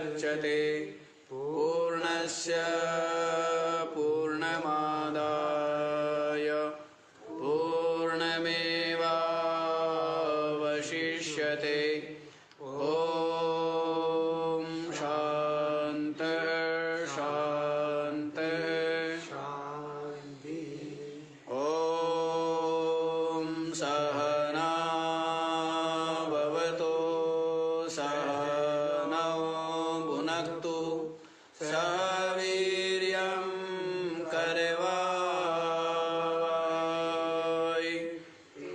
मुदच्यते पूर्णस्य पूर्णमादाय पूर्णमेवावशिष्यते। ॐ शान्तिः शान्तिः शान्ति। ॐ सहना भवतु सहनौ भुनक्तु सह वीर्यं करवावहै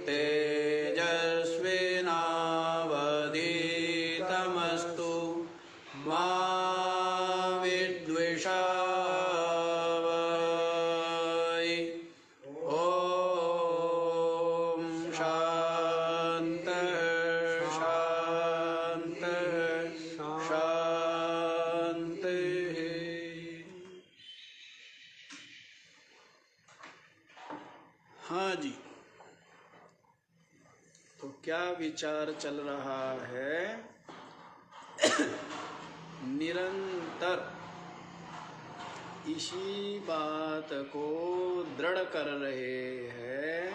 तेजस्विनावधीतमस्तु मा विद्विषावहै। ॐ शान्तिः शान्तिः शान्तिः। हाँ जी, तो क्या विचार चल रहा है? निरंतर इसी बात को दृढ़ कर रहे हैं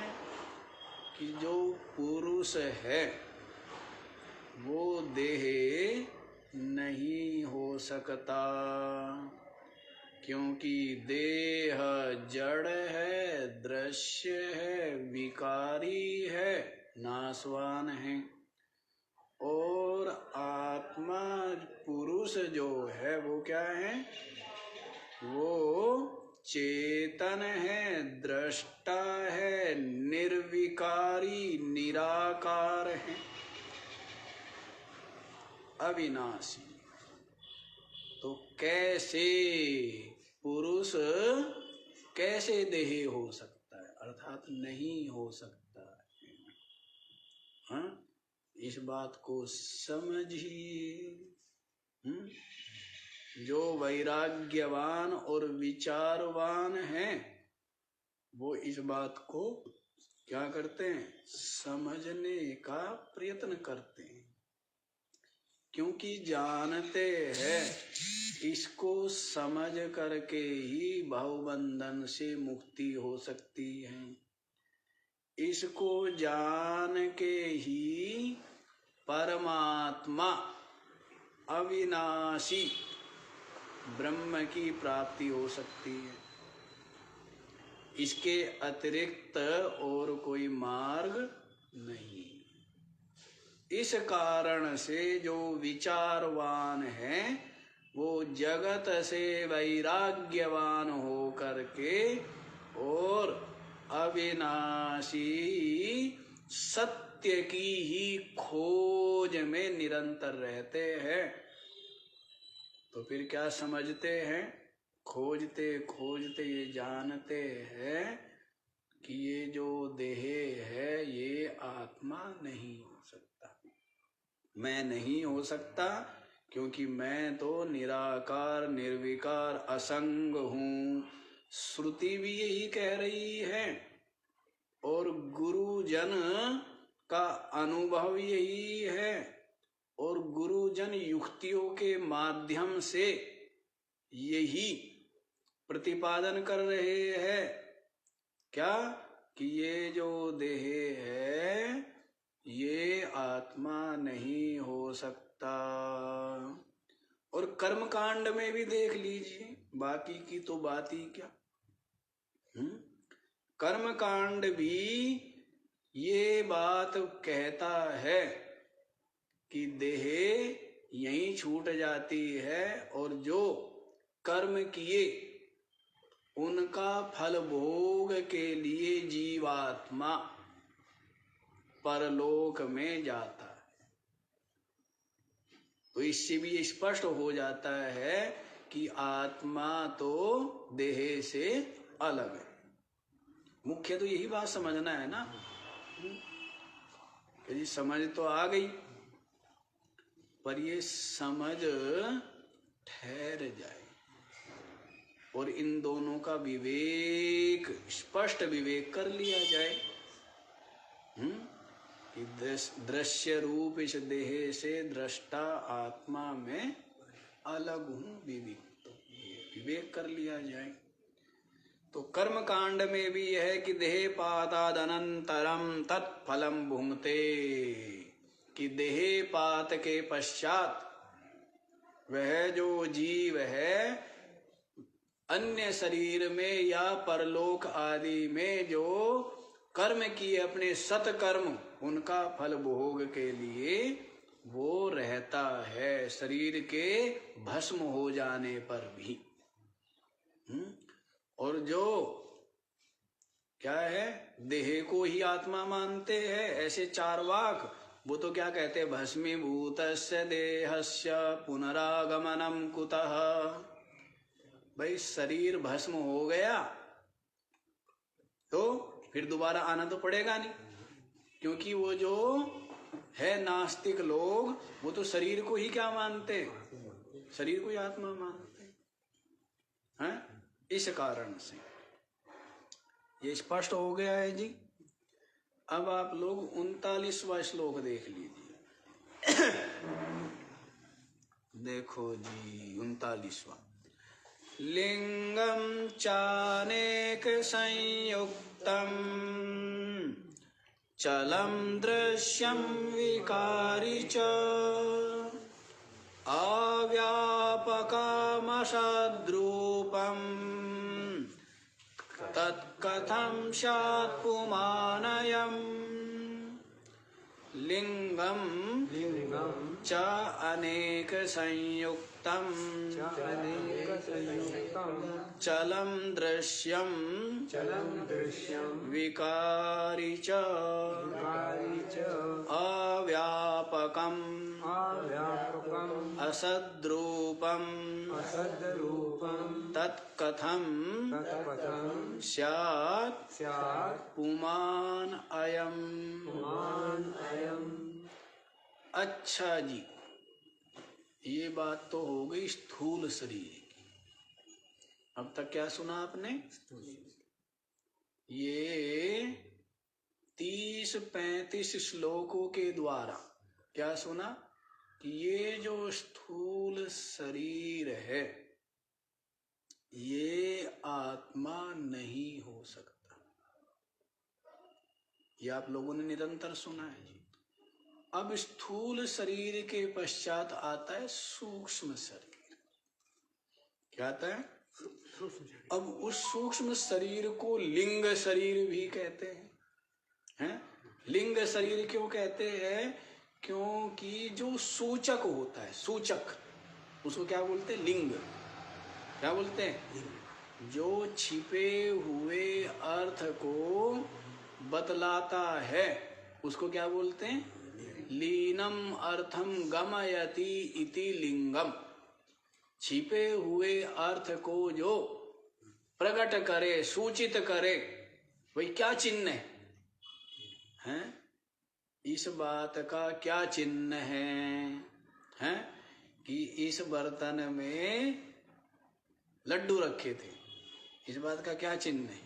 कि जो पुरुष है वो देह नहीं हो सकता, क्योंकि देह जड़ है, दृश्य है, विकारी है, नाशवान है। और आत्मा पुरुष जो है वो क्या है? वो चेतन है, दृष्टा है, निर्विकारी निराकार है, अविनाशी। तो कैसे पुरुष कैसे देही हो सकता है? अर्थात नहीं हो सकता है। हाँ? इस बात को समझिए। जो वैराग्यवान और विचारवान हैं वो इस बात को क्या करते हैं? समझने का प्रयत्न करते हैं, क्योंकि जानते हैं इसको समझ करके ही भवबंधन से मुक्ति हो सकती है। इसको जान के ही परमात्मा अविनाशी ब्रह्म की प्राप्ति हो सकती है। इसके अतिरिक्त और कोई मार्ग नहीं। इस कारण से जो विचारवान है वो जगत से वैराग्यवान हो करके और अविनाशी सत्य की ही खोज में निरंतर रहते हैं। तो फिर क्या समझते हैं? खोजते खोजते ये जानते हैं कि ये जो देह है ये आत्मा नहीं हो सकता, मैं नहीं हो सकता, क्योंकि मैं तो निराकार निर्विकार असंग हूँ। श्रुति भी यही कह रही है और गुरुजन का अनुभव यही है और गुरुजन युक्तियों के माध्यम से यही प्रतिपादन कर रहे हैं। क्या? कि ये जो देह है ये आत्मा नहीं हो सकता। और कर्म कांड में भी देख लीजिए, बाकी की तो बात ही क्या। कर्म कांड भी ये बात कहता है कि देह यहीं छूट जाती है और जो कर्म किए उनका फल भोग के लिए जीवात्मा परलोक में जाता है। तो इससे भी स्पष्ट हो जाता है कि आत्मा तो देह से अलग है। मुख्य तो यही बात समझना है ना। यदि समझ तो आ गई, पर ये समझ ठहर जाए और इन दोनों का विवेक, स्पष्ट विवेक कर लिया जाए कि दृश्य रूप इस देह से दृष्टा आत्मा में अलग हूं विविक्त, विवेक कर लिया जाए। तो कर्म कांड में भी है कि देह पाताद अनंतरम तत्फलम भुंगते, कि देह पात के पश्चात वह जो जीव है अन्य शरीर में या परलोक आदि में जो कर्म किए अपने सत्कर्म, उनका फल भोग के लिए वो रहता है शरीर के भस्म हो जाने पर भी। और जो क्या है, देह को ही आत्मा मानते हैं ऐसे चार्वाक, वो तो क्या कहते हैं, भस्मीभूतस्य देहस्य पुनरागमनम कुतः। भाई शरीर भस्म हो गया तो फिर दोबारा आना तो पड़ेगा नहीं, क्योंकि वो जो है नास्तिक लोग, वो तो शरीर को ही क्या मानते, शरीर को ही आत्मा मानते हैं। इस कारण से ये स्पष्ट हो गया है जी। अब आप लोग 39वां श्लोक देख लीजिए। देखो जी 39वां, लिंगम चानेक संयुक्तम चलम दृश्यम विकारी च अव्यापकमसद्रूपम तत्कथं स्यात् पुमानयम्। लिंगम च अनेक संयुक्तम चलम दृश्यम विकारी च अव्यापकम असद्रूपम तत्कथं स्यात् पुमान अयम्। अच्छा जी, ये बात तो हो गई स्थूल शरीर की। अब तक क्या सुना आपने? ये 30-35 श्लोकों के द्वारा क्या सुना कि ये जो स्थूल शरीर है ये आत्मा नहीं हो सकता। ये आप लोगों ने निरंतर सुना है जी। अब स्थूल शरीर के पश्चात आता है सूक्ष्म शरीर। क्या आता है? अब उस सूक्ष्म शरीर को लिंग शरीर भी कहते हैं। लिंग शरीर क्यों कहते हैं? क्योंकि जो सूचक होता है, सूचक, उसको क्या बोलते हैं? लिंग। क्या बोलते हैं? जो छिपे हुए अर्थ को बतलाता है उसको क्या बोलते हैं? लीनम अर्थम गमयति इति लिंगम। छिपे हुए अर्थ को जो प्रकट करे, सूचित करे, वही क्या चिन्ह है? इस बात का क्या चिन्ह है? कि इस बर्तन में लड्डू रखे थे। इस बात का क्या चिन्ह है?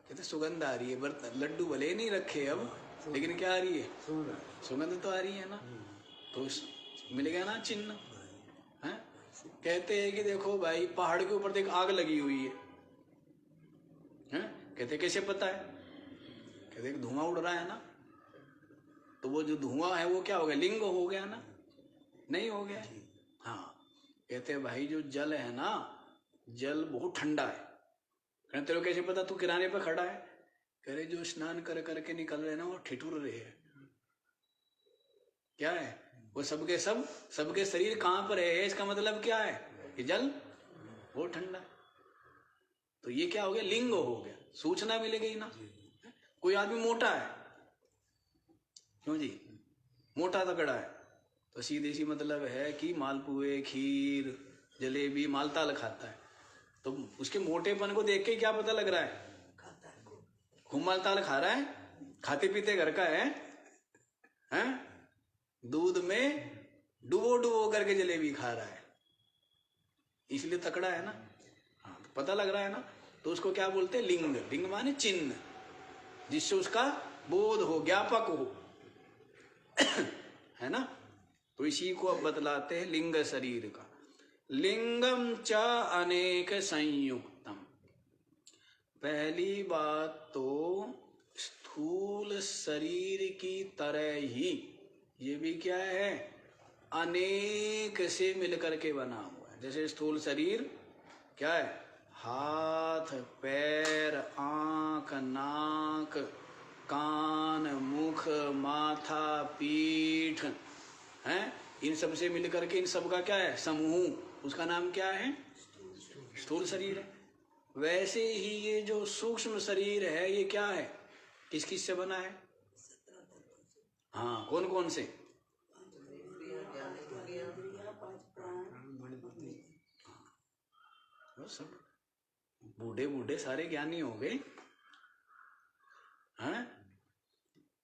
कहते सुगंध आ रही है। बर्तन लड्डू भले नहीं रखे अब, लेकिन क्या आ रही है? सुगंध तो आ रही है ना। तो मिल गया ना चिन्ह। हैं? कहते हैं कि देखो भाई पहाड़ के ऊपर देख आग लगी हुई है। हैं? कहते कैसे पता है? कहते धुआं उड़ रहा है ना। तो वो जो धुआं है वो क्या हो गया? लिंग हो गया ना? नहीं हो गया? हाँ। कहते भाई जो जल है ना, जल बहुत ठंडा है। कहते तेरे को कैसे पता? तू किनारे पे खड़ा है। कह रहे जो स्नान कर करके निकल रहे ना वो ठिठुर रहे हैं। क्या है वो? सबके शरीर कहाँ पर है? इसका मतलब क्या है? कि जल बहुत ठंडा है। तो ये क्या हो गया? लिंग हो गया। सूचना मिल गई ना। कोई आदमी मोटा है, क्यों जी? मोटा तगड़ा है, तो सीधे सी मतलब है कि मालपुए, खीर, जलेबी, मालताल खाता है। तो उसके मोटेपन को देख के क्या पता लग रहा है? खूब मालताल खा रहा है, खाते पीते घर का है, हैं? दूध में डुबो करके जलेबी खा रहा है, इसलिए तकड़ा है ना। हाँ, तो पता लग रहा है ना। तो उसको क्या बोलते हैं? लिंग। लिंग माने चिन्ह, जिससे उसका बोध हो, ज्ञापक हो। है ना। तो इसी को अब बतलाते हैं लिंग शरीर का। लिंगम च अनेक संयुक्तम। पहली बात तो स्थूल शरीर की तरह ही ये भी क्या है, अनेक से मिलकर के बना हुआ है। जैसे स्थूल शरीर क्या है, हाथ पैर आंख नाक कान मुख माथा पीठ है, इन सब से मिलकर के इन सब का क्या है, समूह, उसका नाम क्या है, स्थूल शरीर है। वैसे ही ये जो सूक्ष्म शरीर है ये क्या है, किस किस से बना है, हाँ कौन कौन से, सब बूढ़े बूढ़े सारे ज्ञानी हो गए हैं।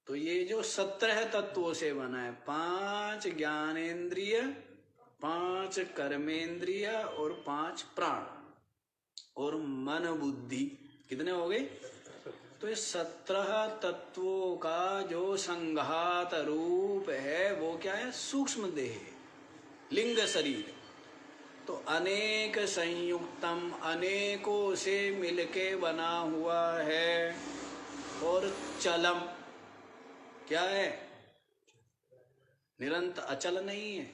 तो ये जो 17 तत्वों से बना है, 5 ज्ञानेन्द्रिय 5 कर्मेंद्रिय और 5 प्राण और मन बुद्धि, कितने हो गए। तो ये 17 तत्वों का जो संघात रूप है वो क्या है, सूक्ष्म देह लिंग शरीर। तो अनेक संयुक्तम, अनेकों से मिलके बना हुआ है। और चलम क्या है, निरंतर, अचल नहीं है,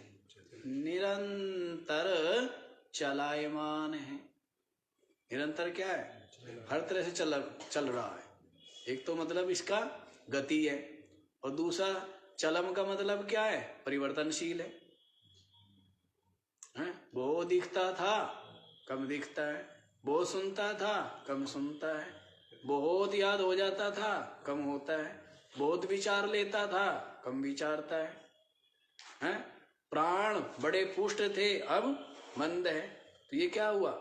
निरंतर चलायमान है। निरंतर क्या है, हर तरह से चल रहा है। एक तो मतलब इसका गति है, और दूसरा चलम का मतलब क्या है, परिवर्तनशील है। बहुत दिखता था कम दिखता है, बहुत सुनता था कम सुनता है, बहुत याद हो जाता था कम होता है, बहुत विचार लेता था कम विचारता है। प्राण बड़े पुष्ट थे अब मंद है। तो ये क्या हुआ,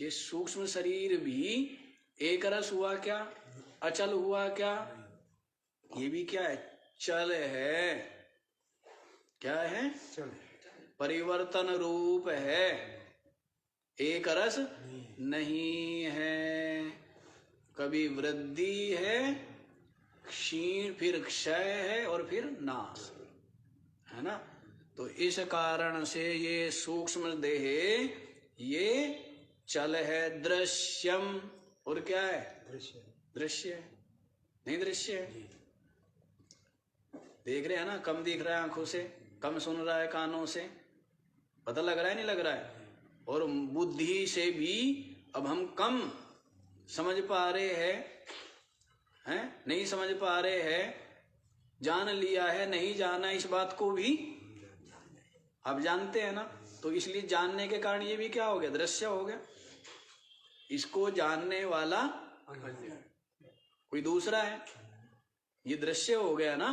ये सूक्ष्म शरीर भी एक रस हुआ क्या, अचल हुआ क्या, ये भी क्या है, चल है। क्या है, चल, परिवर्तन रूप है, एक रस नहीं है। कभी वृद्धि है, क्षीण, फिर क्षय है, और फिर नाश है ना। तो इस कारण से ये सूक्ष्म देह ये चल है। दृश्यम, और क्या है, दृश्य, दृश्य नहीं, दृश्य है, देख रहे हैं ना, कम दिख रहा है आंखों से, कम सुन रहा है कानों से, पता लग रहा है नहीं लग रहा है। और बुद्धि से भी अब हम कम समझ पा रहे हैं, नहीं समझ पा रहे हैं, जान लिया है, नहीं जाना इस बात को भी अब जानते हैं ना। तो इसलिए जानने के कारण ये भी क्या हो गया, दृश्य हो गया। इसको जानने वाला कोई दूसरा है, ये दृश्य हो गया ना।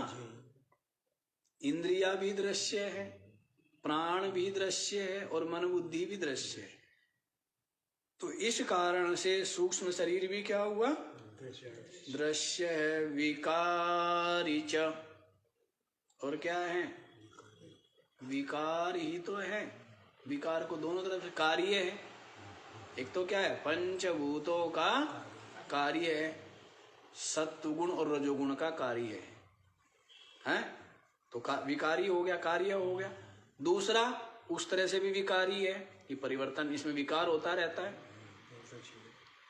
इंद्रिया भी दृश्य है, प्राण भी दृश्य है, और मन बुद्धि भी दृश्य है। तो इस कारण से सूक्ष्म शरीर भी क्या हुआ, दृश्य है। विकारी च, और क्या है, विकार ही तो है। विकार को दोनों तरफ से कार्य है। एक तो क्या है, पंचभूतों का कार्य है, सत्वगुण और रजोगुण का कार्य है, तो विकारी हो गया, कार्य हो गया। दूसरा उस तरह से भी विकारी है कि परिवर्तन, इसमें विकार होता रहता है।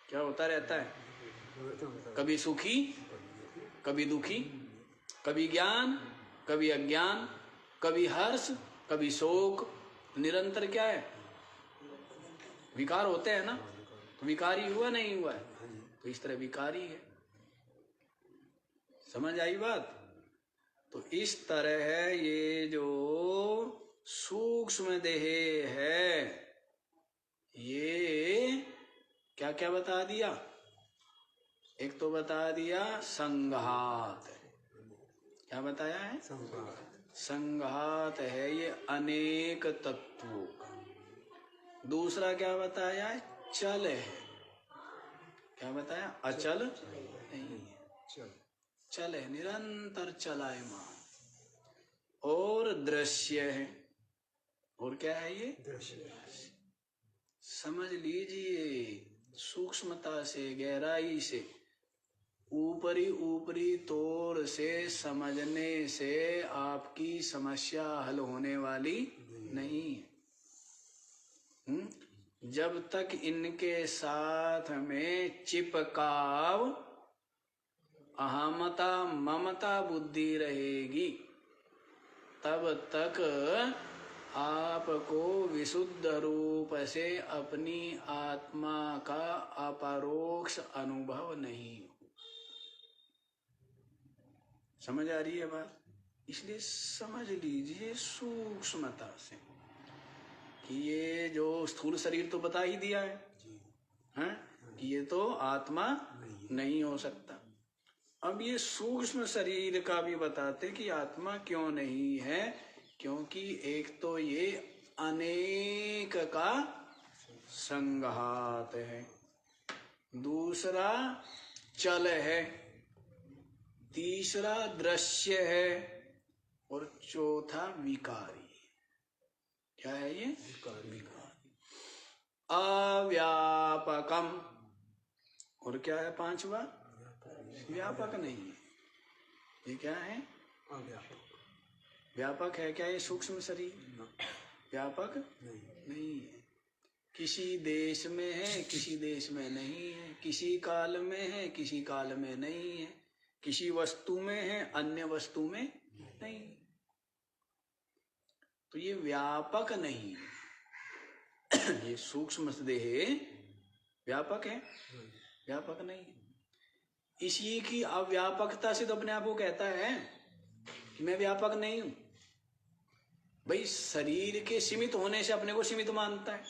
क्या होता रहता है, कभी सुखी कभी दुखी, कभी ज्ञान कभी अज्ञान, कभी हर्ष कभी शोक, निरंतर क्या है, विकार होते हैं ना। तो विकारी हुआ नहीं हुआ है, तो इस तरह विकारी है। समझ आई बात। तो इस तरह है ये जो सूक्ष्म देह है, ये क्या क्या बता दिया। एक तो बता दिया संघात, क्या बताया है, संघात है ये अनेक तत्वों का। दूसरा क्या बताया है, चल है। क्या बताया, अचल नहीं है, चल है, निरंतर चलायमान। और दृश्य है, और क्या है ये, दृश्य। समझ लीजिए सूक्ष्मता से, गहराई से, ऊपरी ऊपरी तौर से समझने से आपकी समस्या हल होने वाली नहीं है। जब तक इनके साथ में चिपकाव अहमता ममता बुद्धि रहेगी, तब तक आपको विशुद्ध रूप से अपनी आत्मा का अपरोक्ष अनुभव नहीं हो। समझ आ रही है बात? इसलिए समझ लीजिए सूक्ष्मता से कि ये जो स्थूल शरीर तो बता ही दिया है, कि ये तो आत्मा नहीं हो सकता। अब ये सूक्ष्म शरीर का भी बताते कि आत्मा क्यों नहीं है, क्योंकि एक तो ये अनेक का संघात है, दूसरा चल है, तीसरा दृश्य है और चौथा विकारी। क्या है ये? विकारी। अव्यापकम, और क्या है पांचवा? व्यापक नहीं है। ये क्या है? व्यापक है क्या ये सूक्ष्म शरीर? व्यापक नहीं है। किसी देश में है, किसी देश में नहीं है, किसी काल में है, किसी काल में नहीं है, किसी वस्तु में है, अन्य वस्तु में नहीं। तो ये व्यापक नहीं है। ये सूक्ष्म देह व्यापक है? व्यापक नहीं है। इसी की अव्यापकता से तो अपने आप को कहता है कि मैं व्यापक नहीं हूं। भाई शरीर के सीमित होने से अपने को सीमित मानता है।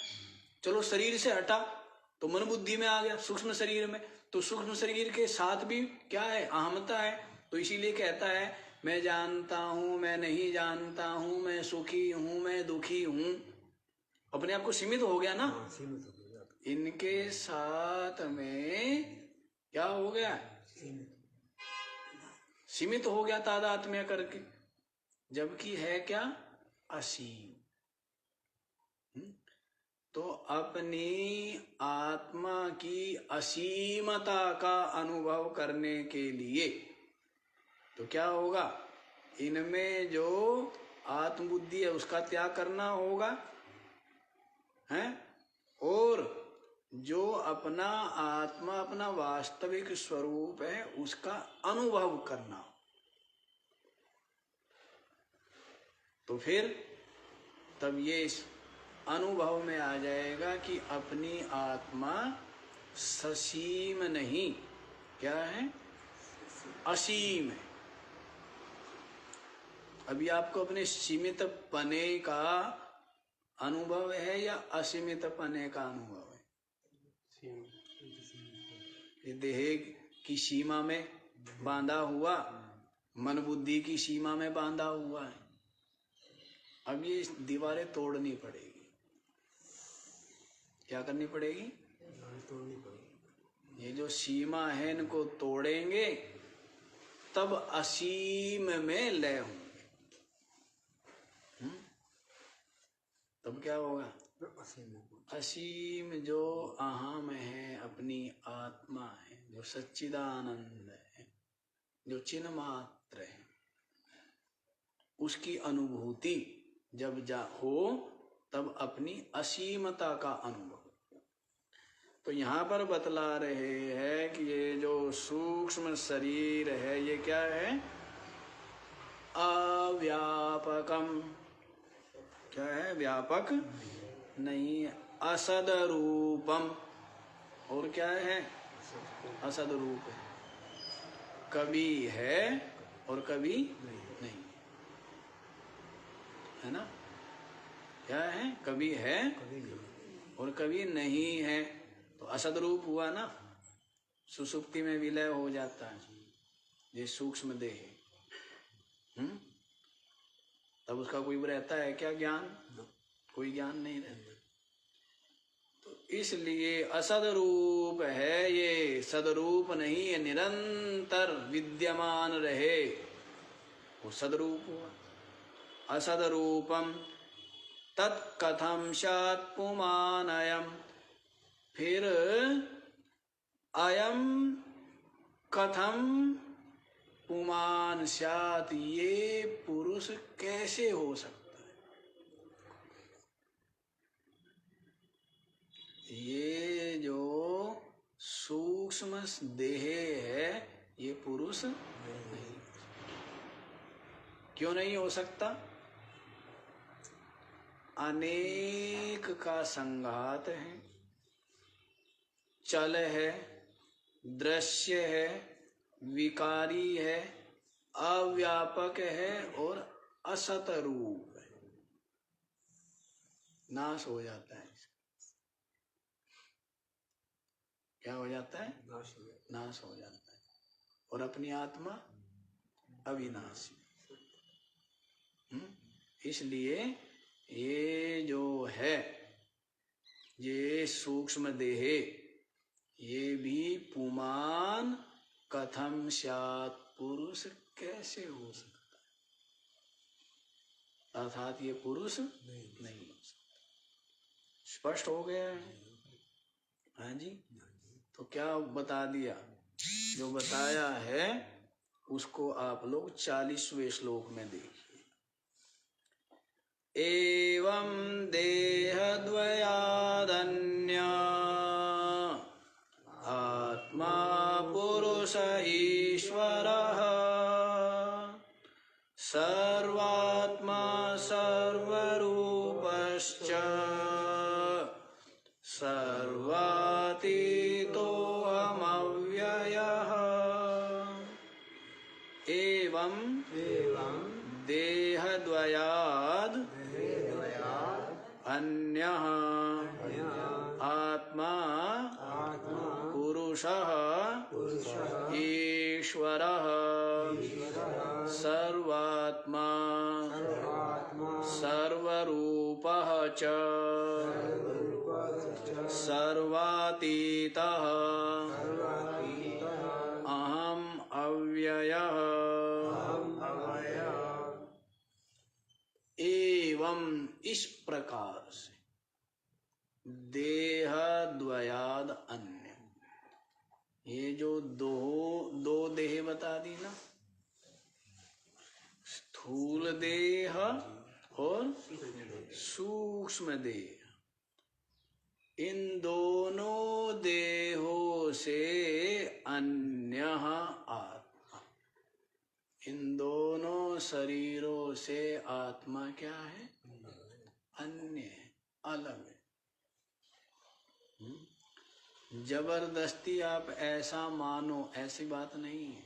चलो शरीर से हटा तो मन बुद्धि में आ गया, सूक्ष्म शरीर में, तो सूक्ष्म शरीर के साथ भी क्या है? अहमता है। तो इसीलिए कहता है मैं जानता हूं, मैं नहीं जानता हूं, मैं सुखी हूं, मैं दुखी हूं। अपने आप को सीमित हो गया ना। इनके साथ में क्या हो गया? सीमित हो गया तादात्म्य करके, जबकि है क्या? असीम। तो अपनी आत्मा की असीमता का अनुभव करने के लिए तो क्या होगा? इनमें जो आत्मबुद्धि है उसका त्याग करना होगा, है? और जो अपना आत्मा, अपना वास्तविक स्वरूप है, उसका अनुभव करना हो। तो फिर तब ये इस अनुभव में आ जाएगा कि अपनी आत्मा ससीम नहीं, क्या है? असीम है। अभी आपको अपने सीमित पने का अनुभव है या असीमित पने का अनुभव है? ये देह की सीमा में बांधा हुआ, मन बुद्धि की सीमा में बांधा हुआ है। अब ये दीवारें तोड़नी पड़ेगी। क्या करनी पड़ेगी? तोड़नी पड़ेगी। ये जो सीमा है इनको तोड़ेंगे तब असीम में लय होंगे। तब क्या होगा? असीम जो अहम है, अपनी आत्मा है, जो सच्चिदानंद है, जो चिन्ह मात्र है, उसकी अनुभूति जब हो तब अपनी असीमता का अनुभव। तो यहाँ पर बतला रहे हैं कि ये जो सूक्ष्म शरीर है ये क्या है? अव्यापकम। क्या है? व्यापक नहीं है। असद रूपम, और क्या है? असद रूप है। कभी है और कभी नहीं, है ना? क्या है? कभी है और कभी नहीं है। तो असद रूप हुआ ना, सुसुप्ति में विलय हो जाता है ये सूक्ष्म देह। तब उसका कोई रहता है क्या ज्ञान? कोई ज्ञान नहीं रहता। तो इसलिए असद रूप है ये, सदरूप नहीं है, निरंतर विद्यमान रहे, वो सदरूप हुआ। असद रूपम तत्कथम स्यात् पुमानयम्। फिर अयम कथम पुमान स्यात्, ये पुरुष कैसे हो सकता है? सूक्ष्म देह है ये पुरुष नहीं। क्यों नहीं हो सकता? अनेक का संघात है, चल है, दृश्य है, विकारी है, अव्यापक है और असत रूप है। नाश हो जाता है। क्या हो जाता है? नाश हो जाता है। और अपनी आत्मा अविनाशी। इसलिए ये जो है, ये सूक्ष्म देह, ये भी पुमान कथम स्यात्, पुरुष कैसे हो सकता है? अर्थात ये पुरुष नहीं हो सकता। स्पष्ट हो गया है? हाँ जी। तो क्या बता दिया? जो बताया है उसको आप लोग 40वें श्लोक में देखिए। एवं देहद्वयादन्य आत्मा पुरुष ईश्वरः सर्वात्मा सर्वरूपश्च सर्वातीतोऽहमव्ययः। एवं देहद्वयाद् अन्यः आत्मा पुरुषः ईश्वरः सर्वात्मा सर्वरूपः च सर्वातीतः अहम् अव्ययः। एवं इस प्रकार से देह द्वयाद अन्य, ये जो दो देह बता दी ना, स्थूल देह और सूक्ष्म देह, इन दोनों देहों से अन्य आत्मा, इन दोनों शरीरों से आत्मा क्या है? अन्य है, अलग है। जबरदस्ती आप ऐसा मानो, ऐसी बात नहीं है।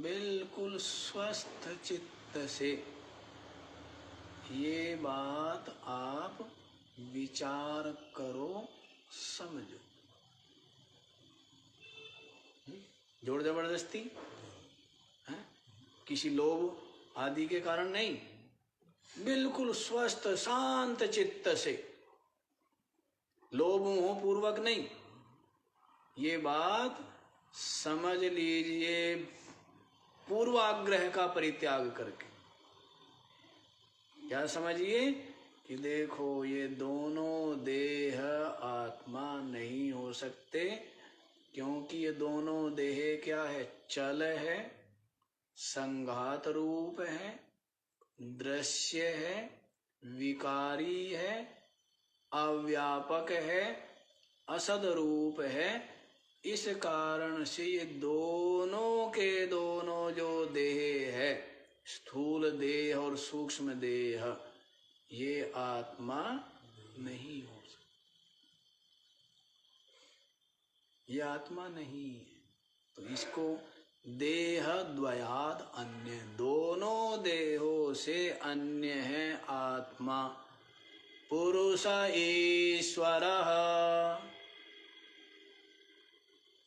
बिल्कुल स्वस्थ चित्त से ये बात आप विचार करो, समझो। जोर जबरदस्ती है, किसी लोभ आदि के कारण नहीं, बिल्कुल स्वस्थ शांत चित्त से, लोभ मोह पूर्वक नहीं। ये बात समझ लीजिए पूर्वाग्रह का परित्याग करके। क्या समझिए कि देखो ये दोनों देह आत्मा नहीं हो सकते, क्योंकि ये दोनों देह क्या है? चल है, संघात रूप है, दृश्य है, विकारी है, अव्यापक है, असद रूप है। इस कारण से ये दोनों के दोनों जो देह है, स्थूल देह और सूक्ष्म देह, ये आत्मा नहीं हो सकती, ये आत्मा नहीं है। तो इसको देह द्वयाद अन्य, दोनों देहों से अन्य है आत्मा पुरुष ईश्वरः।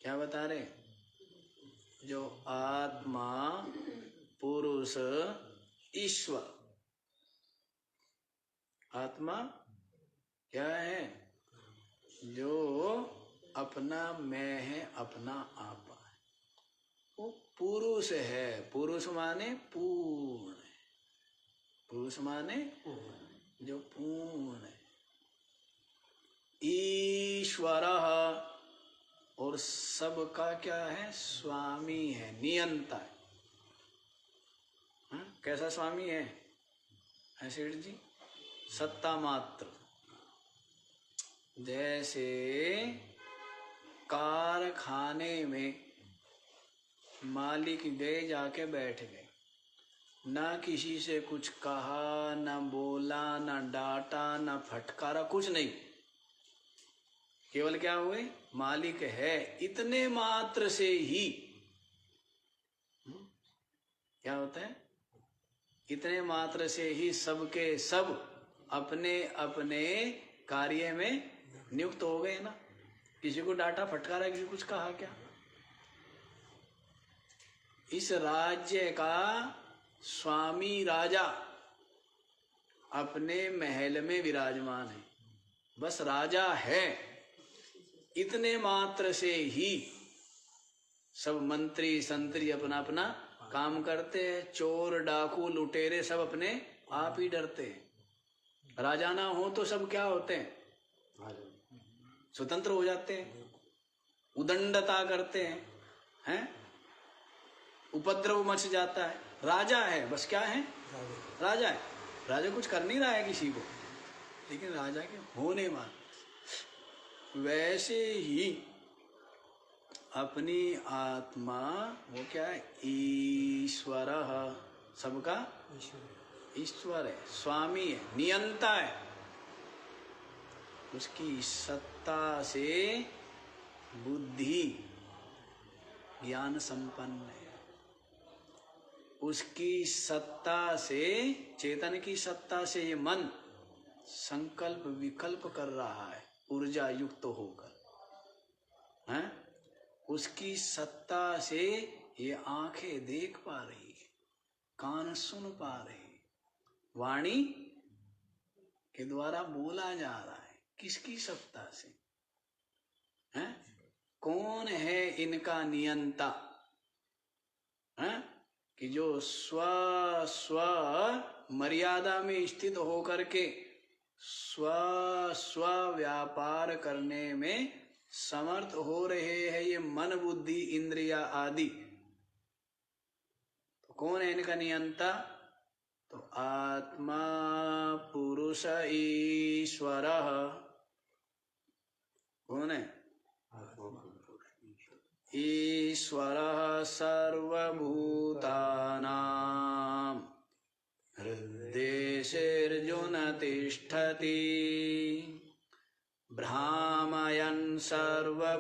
क्या बता रहे? जो आत्मा पुरुष ईश्वर, आत्मा क्या है? जो अपना मैं है, अपना आपा है, वो पुरुष है। पुरुष माने पूर्ण है, पुरुष माने जो पूर्ण है। ईश्वरः, और सबका क्या है? स्वामी है, नियंता है। कैसा स्वामी है सेठ जी? सत्ता मात्र। जैसे कारखाने में मालिक गए, जाके बैठ गए, ना किसी से कुछ कहा, ना बोला, ना डांटा, ना फटकारा, कुछ नहीं। केवल क्या हुए, मालिक है इतने मात्र से ही क्या होता है, इतने मात्र से ही सबके सब अपने अपने कार्य में नियुक्त हो गए ना। किसी को डांटा फटकारा, किसी कुछ कहा क्या। इस राज्य का स्वामी राजा अपने महल में विराजमान है, बस राजा है, इतने मात्र से ही सब मंत्री संतरी अपना अपना काम करते हैं। चोर डाकू लुटेरे सब अपने आप ही डरते हैं। राजा ना हो तो सब क्या होते हैं, स्वतंत्र हो जाते हैं, उदंडता करते हैं, उपद्रव मच जाता है। राजा है, बस क्या है, राजा है। राजा कुछ कर नहीं रहा है किसी को, लेकिन राजा के होने मात्र। वैसे ही अपनी आत्मा वो क्या है, ईश्वर, सबका ईश्वर है, स्वामी है, नियंता है। उसकी सत्ता से बुद्धि ज्ञान संपन्न है, उसकी सत्ता से, चेतन की सत्ता से ये मन संकल्प विकल्प कर रहा है ऊर्जा युक्त होकर, हैं? उसकी सत्ता से ये आंखें देख पा रही है, कान सुन पा रहे हैं, वाणी के द्वारा बोला जा रहा है। किसकी सत्ता से, हैं? कौन है इनका नियंता, हैं? कि जो स्व स्व मर्यादा में स्थित होकर के स्व स्व व्यापार करने में समर्थ हो रहे हैं, ये मन बुद्धि इंद्रिया आदि। तो कौन है इनका नियंता, तो आत्मा पुरुष ईश्वर। कौन है, ईश्वर सर्वभूतानां हृद्देशेऽर्जुन तिष्ठति भ्रामयन् सर्वभूतानि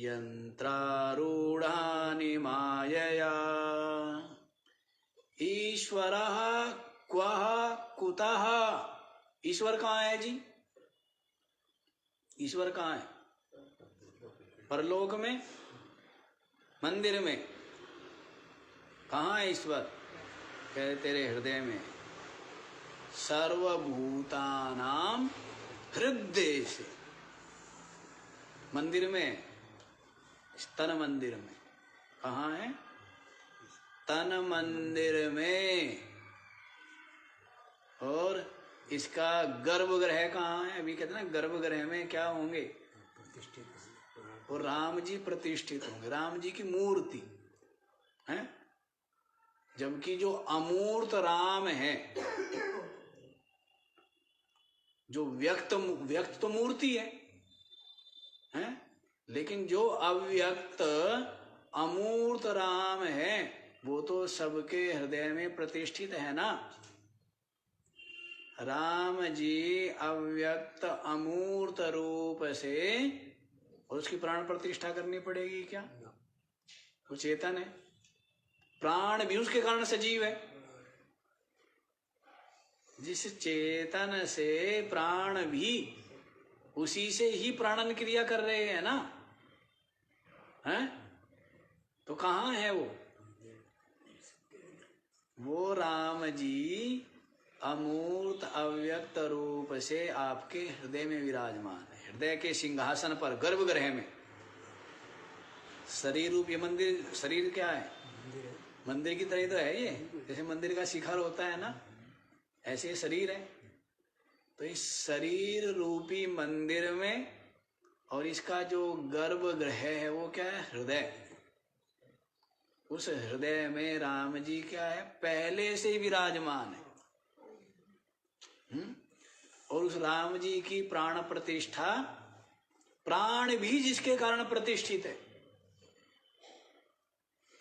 यन्त्रारूढानि मायया। ईश्वरः क्वः कुतः, ईश्वर कहाँ है जी, ईश्वर कहाँ है, परलोक में, मंदिर में, कहाँ है ईश्वर, कहे तेरे हृदय में। सर्वभूतानां हृदय से, मंदिर में, तन मंदिर में, कहाँ है, तन मंदिर में। और इसका गर्भगृह कहाँ है, अभी कहते हैं ना गर्भगृह में क्या होंगे, और राम जी प्रतिष्ठित होंगे, राम जी की मूर्ति है। जबकि जो अमूर्त राम है, जो व्यक्त तो मूर्ति है, लेकिन जो अव्यक्त अमूर्त राम है वो तो सबके हृदय में प्रतिष्ठित है ना। राम जी अव्यक्त अमूर्त रूप से, और उसकी प्राण प्रतिष्ठा करनी पड़ेगी क्या, वो चेतन है, प्राण भी उसके कारण सजीव है। जिस चेतन से प्राण भी उसी से ही प्राणन क्रिया कर रहे हैं ना, हैं? तो कहाँ है वो राम जी अमूर्त अव्यक्त रूप से आपके हृदय में विराजमान है, हृदय के सिंहासन पर, गर्भगृह में। शरीर रूप ये मंदिर, शरीर क्या है, मंदिर की तरह तो है ये, जैसे मंदिर का शिखर होता है ना, ऐसे शरीर है। तो इस शरीर रूपी मंदिर में, और इसका जो गर्भगृह है वो क्या है, हृदय। उस हृदय में राम जी क्या है, पहले से विराजमान है। और उस उस राम जी की प्राण प्रतिष्ठा, प्राण भी जिसके कारण प्रतिष्ठित है,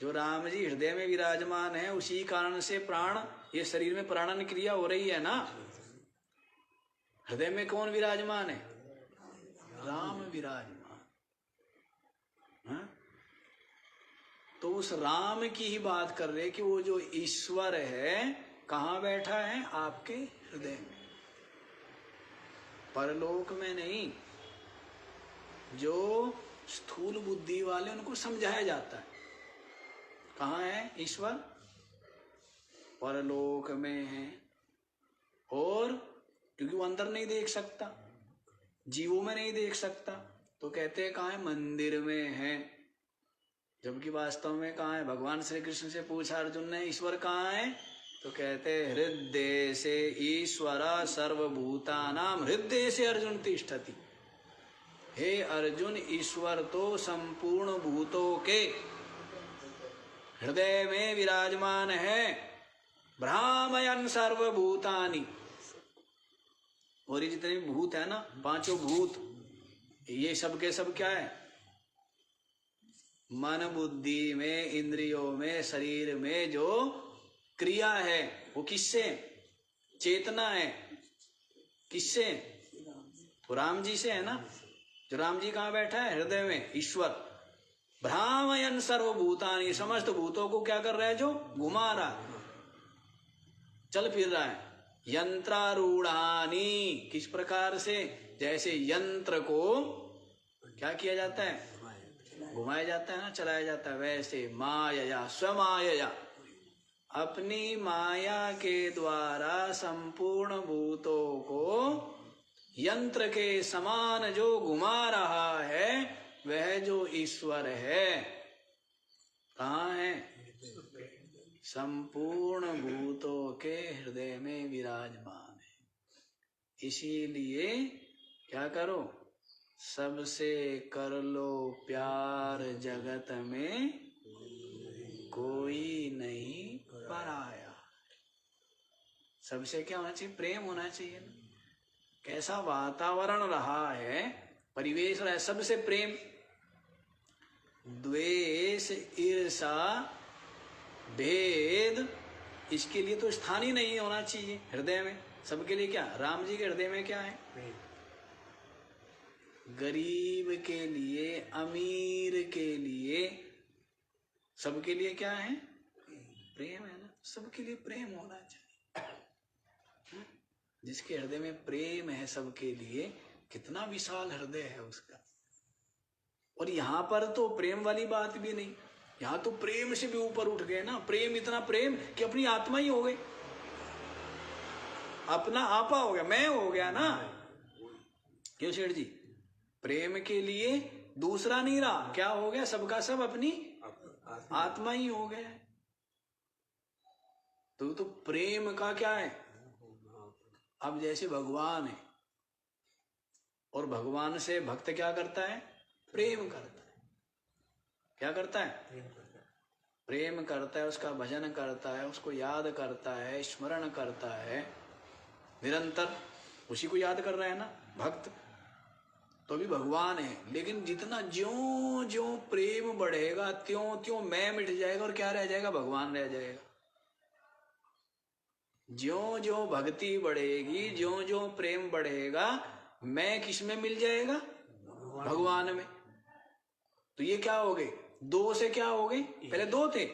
जो राम जी हृदय में विराजमान है, उसी कारण से प्राण, ये शरीर में प्राणन क्रिया हो रही है ना। हृदय में कौन विराजमान है? राम विराजमान। हाँ? तो उस राम की ही बात कर रहे कि वो जो ईश्वर है कहाँ बैठा है? आपके हृदय में, परलोक में नहीं। जो स्थूल बुद्धि वाले उनको समझाया जाता है कहाँ है ईश्वर? परलोक में है। और क्योंकि वो अंदर नहीं देख सकता, जीवों में नहीं देख सकता, तो कहते हैं कहाँ है? मंदिर में है। जबकि वास्तव में कहाँ है? भगवान श्री कृष्ण से पूछा अर्जुन ने, ईश्वर कहाँ है? तो कहते हृदय से ईश्वर सर्वभूतानाम हृदय से अर्जुन तिष्ठति। हे अर्जुन, ईश्वर तो संपूर्ण भूतों के हृदय में विराजमान है। भ्रामयन् सर्वभूतानि, और ये जितने भूत है ना, पांचों भूत, ये सब के सब क्या है? मन बुद्धि में, इंद्रियों में, शरीर में जो क्रिया है वो किससे? चेतना है किससे? तो राम जी से है ना। जो राम जी कहाँ बैठा है? हृदय में ईश्वर। भ्रामयन् सर्वभूतानि, समस्त भूतों को क्या कर रहा है? जो घुमा रहा, चल फिर रहा है। यंत्रारूढ़ानि, किस प्रकार से? जैसे यंत्र को क्या किया जाता है? घुमाया जाता है ना, चलाया जाता है। वैसे माया, स्वमाया, अपनी माया के द्वारा संपूर्ण भूतों को यंत्र के समान जो घुमा रहा है, वह जो ईश्वर है कहाँ है? संपूर्ण भूतों के हृदय में विराजमान है। इसीलिए क्या करो? सबसे कर लो प्यार, जगत में कोई नहीं पराया। सबसे क्या होना चाहिए? प्रेम होना चाहिए ना। कैसा वातावरण रहा है, परिवेश रहा है, सबसे प्रेम। द्वेष, ईर्षा, भेद, इसके लिए तो स्थान ही नहीं होना चाहिए हृदय में। सबके लिए क्या? राम जी के हृदय में क्या है? गरीब के लिए, अमीर के लिए, सबके लिए क्या है? प्रेम है ना। सबके लिए प्रेम होना चाहिए। जिसके हृदय में प्रेम है सबके लिए, कितना विशाल हृदय है उसका। और यहाँ पर तो प्रेम वाली बात भी नहीं, यहाँ तो प्रेम से भी ऊपर उठ गए ना। प्रेम, इतना प्रेम कि अपनी आत्मा ही हो गई, अपना आपा हो गया, मैं हो गया ना। क्यों सेठ जी? प्रेम के लिए दूसरा नहीं रहा, क्या हो गया? सबका सब अपनी आत्मा ही हो गया। तो प्रेम का क्या है? अब जैसे भगवान है, और भगवान से भक्त क्या करता है? प्रेम करता है। क्या करता है? प्रेम करता है, उसका भजन करता है, उसको याद करता है, स्मरण करता है, निरंतर उसी को याद कर रहा है ना भक्त। तो भी भगवान है, लेकिन जितना ज्यों ज्यों प्रेम बढ़ेगा, त्यों त्यों मैं मिट जाएगा, और क्या रह जाएगा? भगवान रह जाएगा। ज्यों ज्यों भक्ति बढ़ेगी, ज्यों ज्यों प्रेम बढ़ेगा, मैं किस में मिल जाएगा? भगवान में। तो ये क्या हो गए? दो से क्या हो गए? पहले दो थे,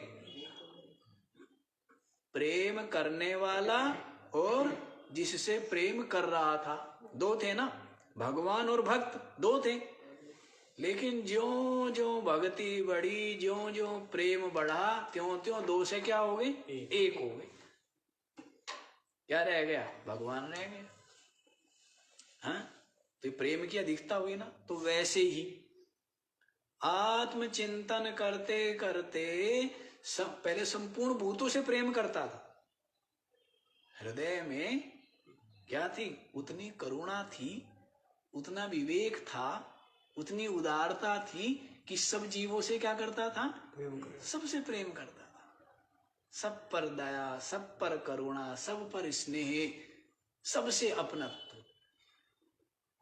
प्रेम करने वाला और जिससे प्रेम कर रहा था, दो थे ना। भगवान और भक्त दो थे, लेकिन ज्यों ज्यों भक्ति बढ़ी, ज्यों ज्यों प्रेम बढ़ा, त्यों त्यों दो से क्या हो गए? एक हो गए। क्या रह गया? भगवान रह गया। हाँ, तो प्रेम की अधिकता हुई ना। तो वैसे ही आत्मचिंतन करते करते पहले संपूर्ण भूतों से प्रेम करता था। हृदय में क्या थी? उतनी करुणा थी, उतना विवेक था, उतनी उदारता थी कि सब जीवों से क्या करता था? सबसे प्रेम करता था। सब पर दया, सब पर करुणा, सब पर स्नेह, सबसे अपनत्व।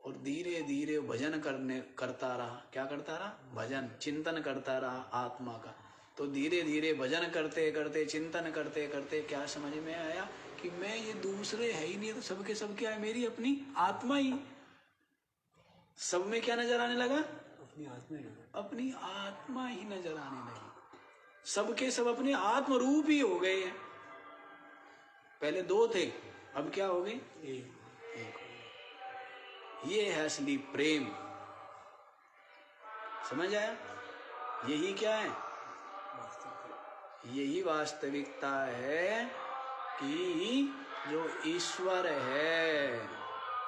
और धीरे धीरे भजन करता रहा। क्या करता रहा? भजन, चिंतन करता रहा आत्मा का। तो धीरे धीरे भजन करते करते, चिंतन करते करते क्या समझ में आया कि मैं ये दूसरे है ही नहीं, तो सबके सब क्या है? मेरी अपनी आत्मा ही। सब में क्या नजर आने लगा? अपनी आत्मा ही नजर आने लगी। सबके सब अपने आत्म रूप ही हो गए हैं। पहले दो थे, अब क्या हो गए? एक। ये है असली प्रेम। समझ आया? यही क्या है? यही वास्तविकता है कि जो ईश्वर है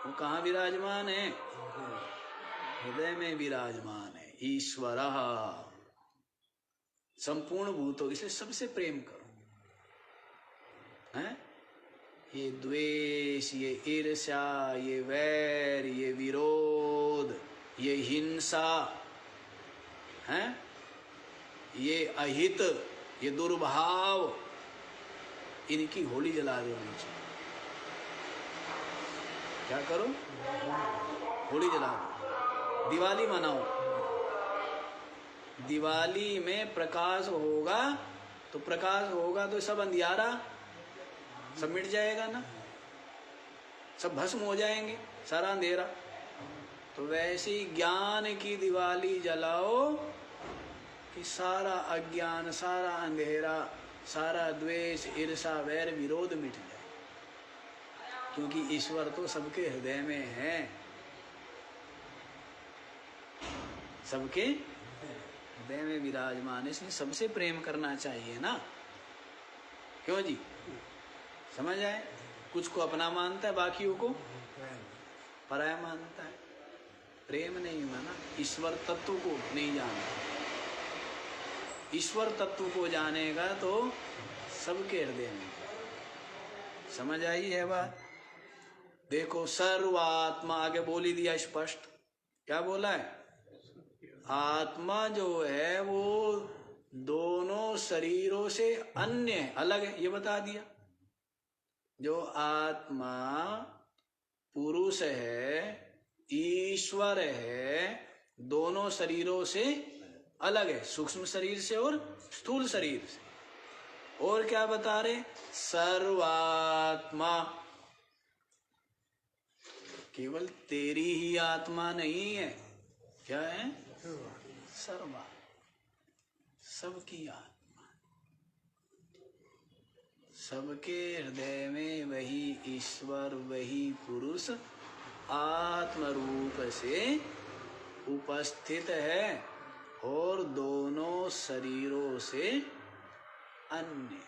वो कहाँ विराजमान है? हृदय में विराजमान है ईश्वर। संपूर्ण भूतों, इसे सबसे प्रेम करो। हैं? ये द्वेष, ये ईर्ष्या, ये वैर, ये विरोध, ये हिंसा, हैं? ये अहित, ये दुर्भाव, इनकी होली जला दो नीचे। क्या करो? होली जला दो, दिवाली मनाओ। दिवाली में प्रकाश होगा तो सब अंधियारा सब मिट जाएगा ना, सब भस्म हो जाएंगे, सारा अंधेरा। तो वैसी ज्ञान की दिवाली जलाओ कि सारा अज्ञान, सारा अंधेरा, सारा द्वेष, ईर्ष्या, वैर, विरोध मिट जाए। क्योंकि ईश्वर तो सबके हृदय में है, सबके हृदय में विराजमान है। इसलिए सबसे प्रेम करना चाहिए ना। क्यों जी? समझ आए? कुछ को अपना मानता है, बाकियों को पराया मानता है। प्रेम नहीं माना, ईश्वर तत्व को नहीं जानता। ईश्वर तत्व को जानेगा तो सबके हृदय में। समझ आई है बात? देखो, सर्वात्मा आगे बोल ही दिया स्पष्ट। क्या बोला है? आत्मा जो है वो दोनों शरीरों से अन्य है, अलग है, ये बता दिया। जो आत्मा पुरुष है, ईश्वर है, दोनों शरीरों से अलग है, सूक्ष्म शरीर से और स्थूल शरीर से। और क्या बता रहे? सर्वात्मा, केवल तेरी ही आत्मा नहीं है। क्या है? सर्वा, सबकी आत्मा। सबके हृदय में वही ईश्वर, वही पुरुष आत्म रूप से उपस्थित है और दोनों शरीरों से अन्य।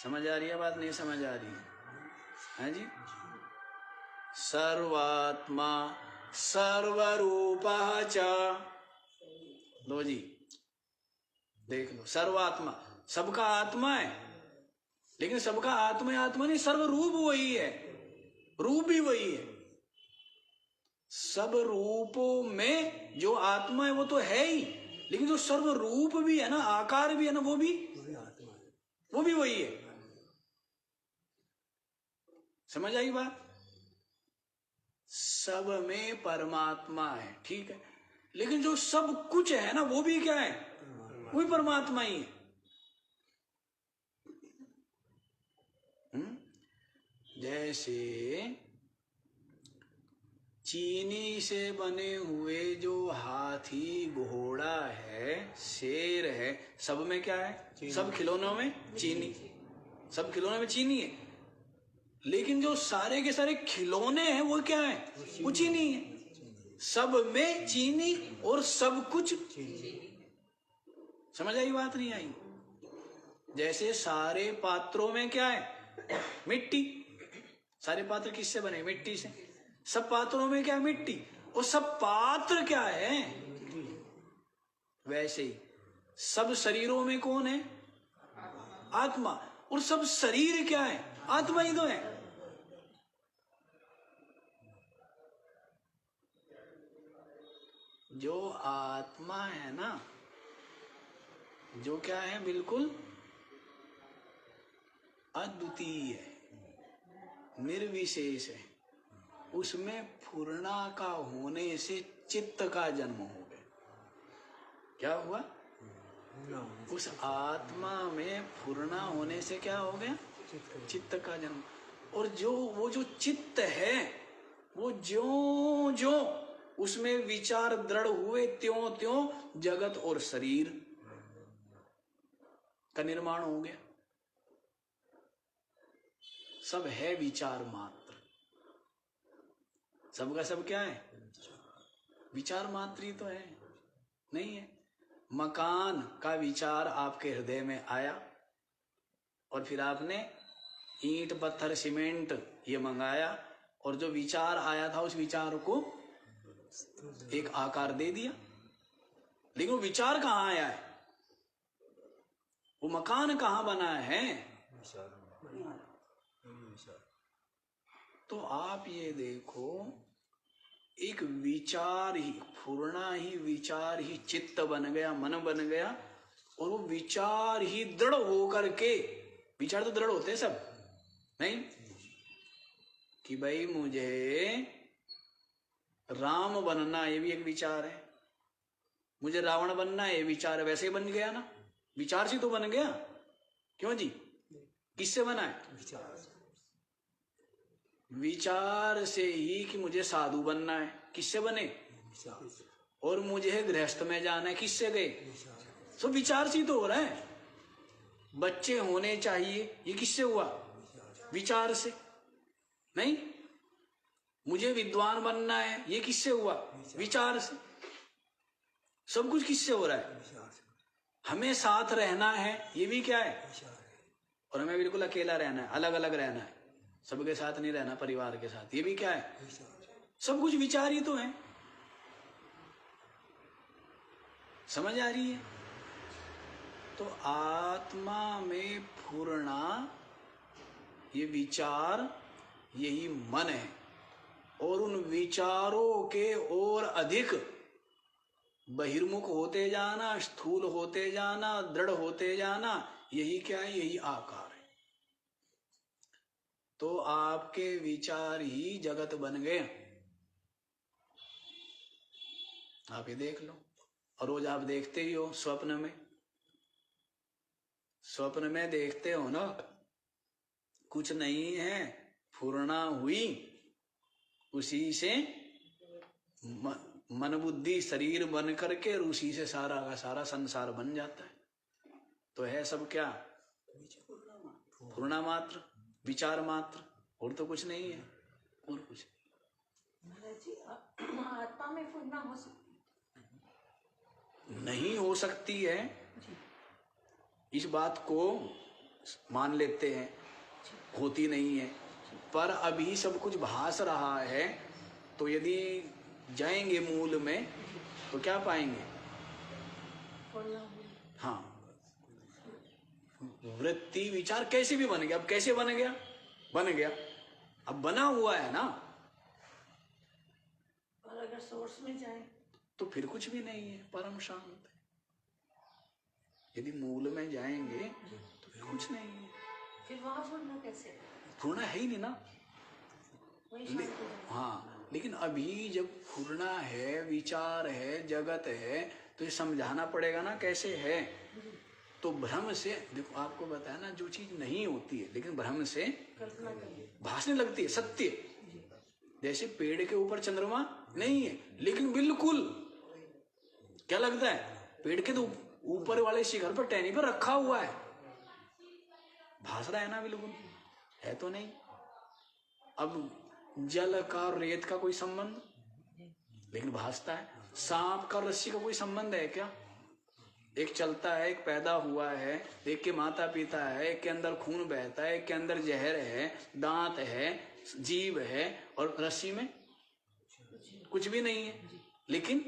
समझ आ रही है बात? नहीं समझ आ रही है जी? सर्वात्मा सर्वरूपः च। लो जी, देख लो, सर्वात्मा सबका आत्मा है, लेकिन सबका आत्मा नहीं, सर्वरूप वही है, रूप भी वही है। सब रूपों में जो आत्मा है वो तो है ही, लेकिन जो सर्वरूप भी है ना, आकार भी है ना, वो भी वही है। समझ आई बात? सब में परमात्मा है, ठीक है, लेकिन जो सब कुछ है ना वो भी क्या है? वही परमात्मा ही है। जैसे चीनी से बने हुए जो हाथी, घोड़ा है, शेर है, सब में क्या है? सब खिलौनों में चीनी, सब खिलौनों में चीनी है। लेकिन जो सारे के सारे खिलौने हैं वो क्या है? वो चीनी है। सब में चीनी और सब कुछ। समझ आई बात? नहीं आई? जैसे सारे पात्रों में क्या है? मिट्टी। सारे पात्र किससे बने? मिट्टी से। सब पात्रों में क्या है? मिट्टी। और सब पात्र क्या है? वैसे ही सब शरीरों में कौन है? आत्मा। और सब शरीर क्या है? आत्मा ही तो है। जो आत्मा है ना, जो क्या है? बिल्कुल अद्वितीय है, निर्विशेष है, उसमें फुरना का होने से चित्त का जन्म हो गया। क्या हुआ? उस आत्मा में फुरना होने से क्या हो गया? चित्त का जन्म। और वो जो चित्त है, वो ज्यों ज्यों उसमें विचार दृढ़ हुए, त्यों त्यों जगत और शरीर का निर्माण हो गया। सब है विचार मात्र। सबका सब क्या है? विचार मात्र ही तो है, नहीं है? मकान का विचार आपके हृदय में आया और फिर आपने ईंट पत्थर सीमेंट ये मंगाया, और जो विचार आया था उस विचार को एक आकार दे दिया। लेकिन वो विचार कहाँ आया है? वो मकान कहाँ बना है? तो आप ये देखो, एक विचार ही, फुरना ही विचार ही चित्त बन गया, मन बन गया, और वो विचार ही दृढ़ होकर के, विचार तो दृढ़ होते हैं सब, नहीं कि भाई मुझे राम बनना, ये भी एक विचार है। मुझे रावण बनना है, ये विचार है। वैसे ही बन गया ना, विचार से तो बन गया। क्यों जी? किससे बना है? विचार से ही कि मुझे साधु बनना है। किससे बने? और मुझे गृहस्थ में जाना है। किससे गए? सब विचार से तो हो रहा है। बच्चे होने चाहिए, ये किससे हुआ? विचार से। नहीं, मुझे विद्वान बनना है, ये किससे हुआ? विचार से। सब कुछ किससे हो रहा है? हमें साथ रहना है, ये भी क्या है? और हमें बिल्कुल अकेला रहना है, अलग अलग रहना है, सबके साथ नहीं रहना, परिवार के साथ, ये भी क्या है? सब कुछ विचार ही तो है। समझ आ रही है? तो आत्मा में फुरना, ये विचार, यही मन है। और उन विचारों के और अधिक बहिर्मुख होते जाना, स्थूल होते जाना, दृढ़ होते जाना, यही क्या है? यही आकार है। तो आपके विचार ही जगत बन गए। आप ये देख लो, और रोज आप देखते ही हो स्वप्न में। स्वप्न में देखते हो ना, कुछ नहीं है, फुरना हुई, उसी से मन बुद्धि शरीर बन करके उसी से सारा का सारा संसार बन जाता है। तो है सब क्या? फुरना मात्र, विचार मात्र, और तो कुछ नहीं है, और कुछ आत्मा में फुरना हो सकती नहीं हो सकती है। इस बात को मान लेते हैं, होती नहीं है, पर अभी सब कुछ भास रहा है। तो यदि जाएंगे मूल में तो क्या पाएंगे? हाँ, वृत्ति विचार कैसे भी बन गया। अब कैसे बन गया? बन गया, अब बना हुआ है ना। और अगर सोर्स में जाए तो फिर कुछ भी नहीं है, परम शांत है। यदि मूल में जाएंगे तो फिर कुछ नहीं है। फिर वहां फुरना कैसे? फुरना है ही नहीं ना। हाँ, लेकिन अभी जब फुरना है, विचार है, जगत है, तो ये समझाना पड़ेगा ना कैसे है। तो भ्रम से, देखो आपको बताया ना, जो चीज नहीं होती है लेकिन भ्रम से भासने लगती है सत्य। जैसे पेड़ के ऊपर चंद्रमा नहीं है लेकिन बिल्कुल क्या लगता है? पेड़ के तो ऊपर वाले शिखर पर, टहनी पर रखा हुआ है, भास रहा है ना, बिल्कुल है तो नहीं। अब जल का रेत का कोई संबंध, लेकिन भासता है। सांप का रस्सी का कोई संबंध है क्या? एक चलता है, एक पैदा हुआ है, एक के माता पिता है, एक के अंदर खून बहता है, एक के अंदर जहर है, दांत है, जीव है, और रस्सी में कुछ भी नहीं है, लेकिन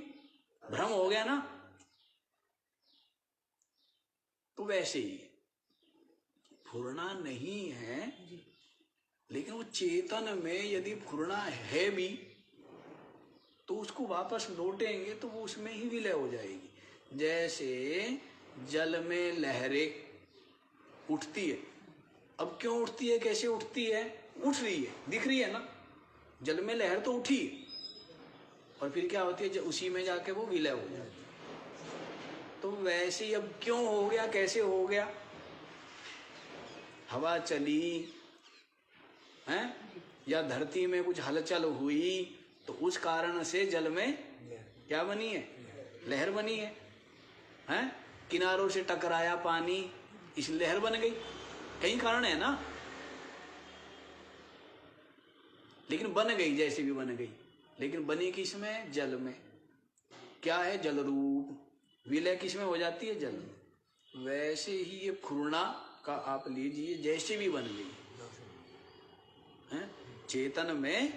भ्रम हो गया ना। तो वैसे ही फुरना नहीं है, लेकिन वो चेतन में यदि फुरना है भी तो उसको वापस लौटेंगे तो वो उसमें ही विलय हो जाएगी। जैसे जल में लहरें उठती है, अब क्यों उठती है, कैसे उठती है? उठ रही है, दिख रही है ना, जल में लहर तो उठी और फिर क्या होती है, उसी में जाके वो विलय हो जाती है। तो वैसे ही अब क्यों हो गया, कैसे हो गया? हवा चली है या धरती में कुछ हलचल हुई तो उस कारण से जल में क्या बनी है, लहर बनी है, हैं? किनारों से टकराया पानी, इस लहर बन गई। कई कारण है ना, लेकिन बन गई, जैसे भी बन गई, लेकिन बनी किस में? जल में। क्या है? जल रूप। विलय किस में हो जाती है? जल में। वैसे ही ये फुर्णा का आप लीजिए, जैसे भी बन गई है चेतन में,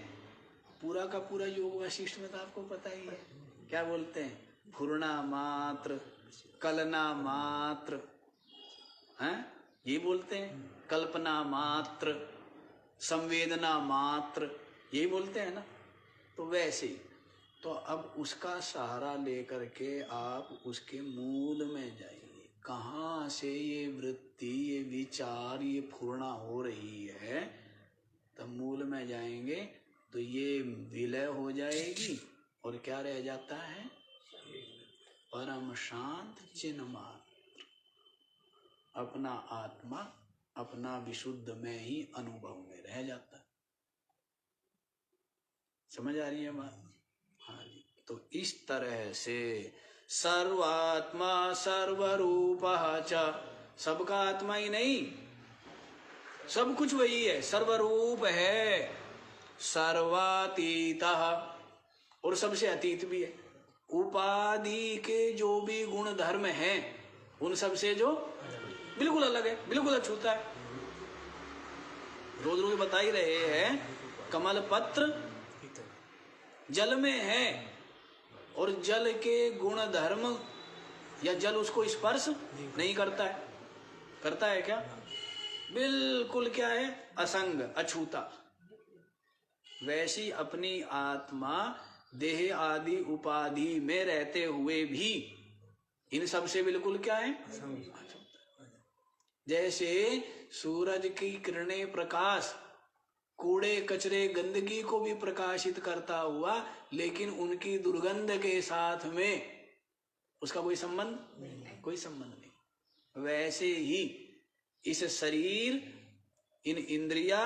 पूरा का पूरा योग वशिष्ठ में तो आपको पता ही है, क्या बोलते हैं? फुर्णा मात्र, कलना मात्र, हैं? ये बोलते हैं, कल्पना मात्र, संवेदना मात्र, यही बोलते हैं ना। तो वैसे ही, तो अब उसका सहारा लेकर के आप उसके मूल में जाइए। कहाँ से ये वृत्ति, ये विचार, ये फुर्णा हो रही है, तब मूल में जाएंगे तो ये विलय हो जाएगी और क्या रह जाता है? परम शांत चिन्ह मात्र, अपना आत्मा अपना विशुद्ध में ही अनुभव में रह जाता है। समझ आ रही है बात? हाँ जी। तो इस तरह से सर्वात्मा सर्वरूपः च, सबका आत्मा ही नहीं, सब कुछ वही है, सर्वरूप है, सर्वातीतः, और सबसे अतीत भी है। उपाधि के जो भी गुण धर्म हैं उन सब से जो बिल्कुल अलग है, बिल्कुल अछूता है। रोज रोज बता ही रहे हैं, कमल पत्र जल में है और जल के गुण धर्म या जल उसको स्पर्श नहीं करता है। करता है क्या? बिल्कुल क्या है? असंग, अछूता। वैसी अपनी आत्मा देह आदि उपाधि में रहते हुए भी इन सब से बिल्कुल क्या है? जैसे सूरज की किरणें प्रकाश कूड़े कचरे गंदगी को भी प्रकाशित करता हुआ, लेकिन उनकी दुर्गंध के साथ में उसका कोई संबंध, कोई संबंध नहीं। वैसे ही इस शरीर, इन इंद्रिया,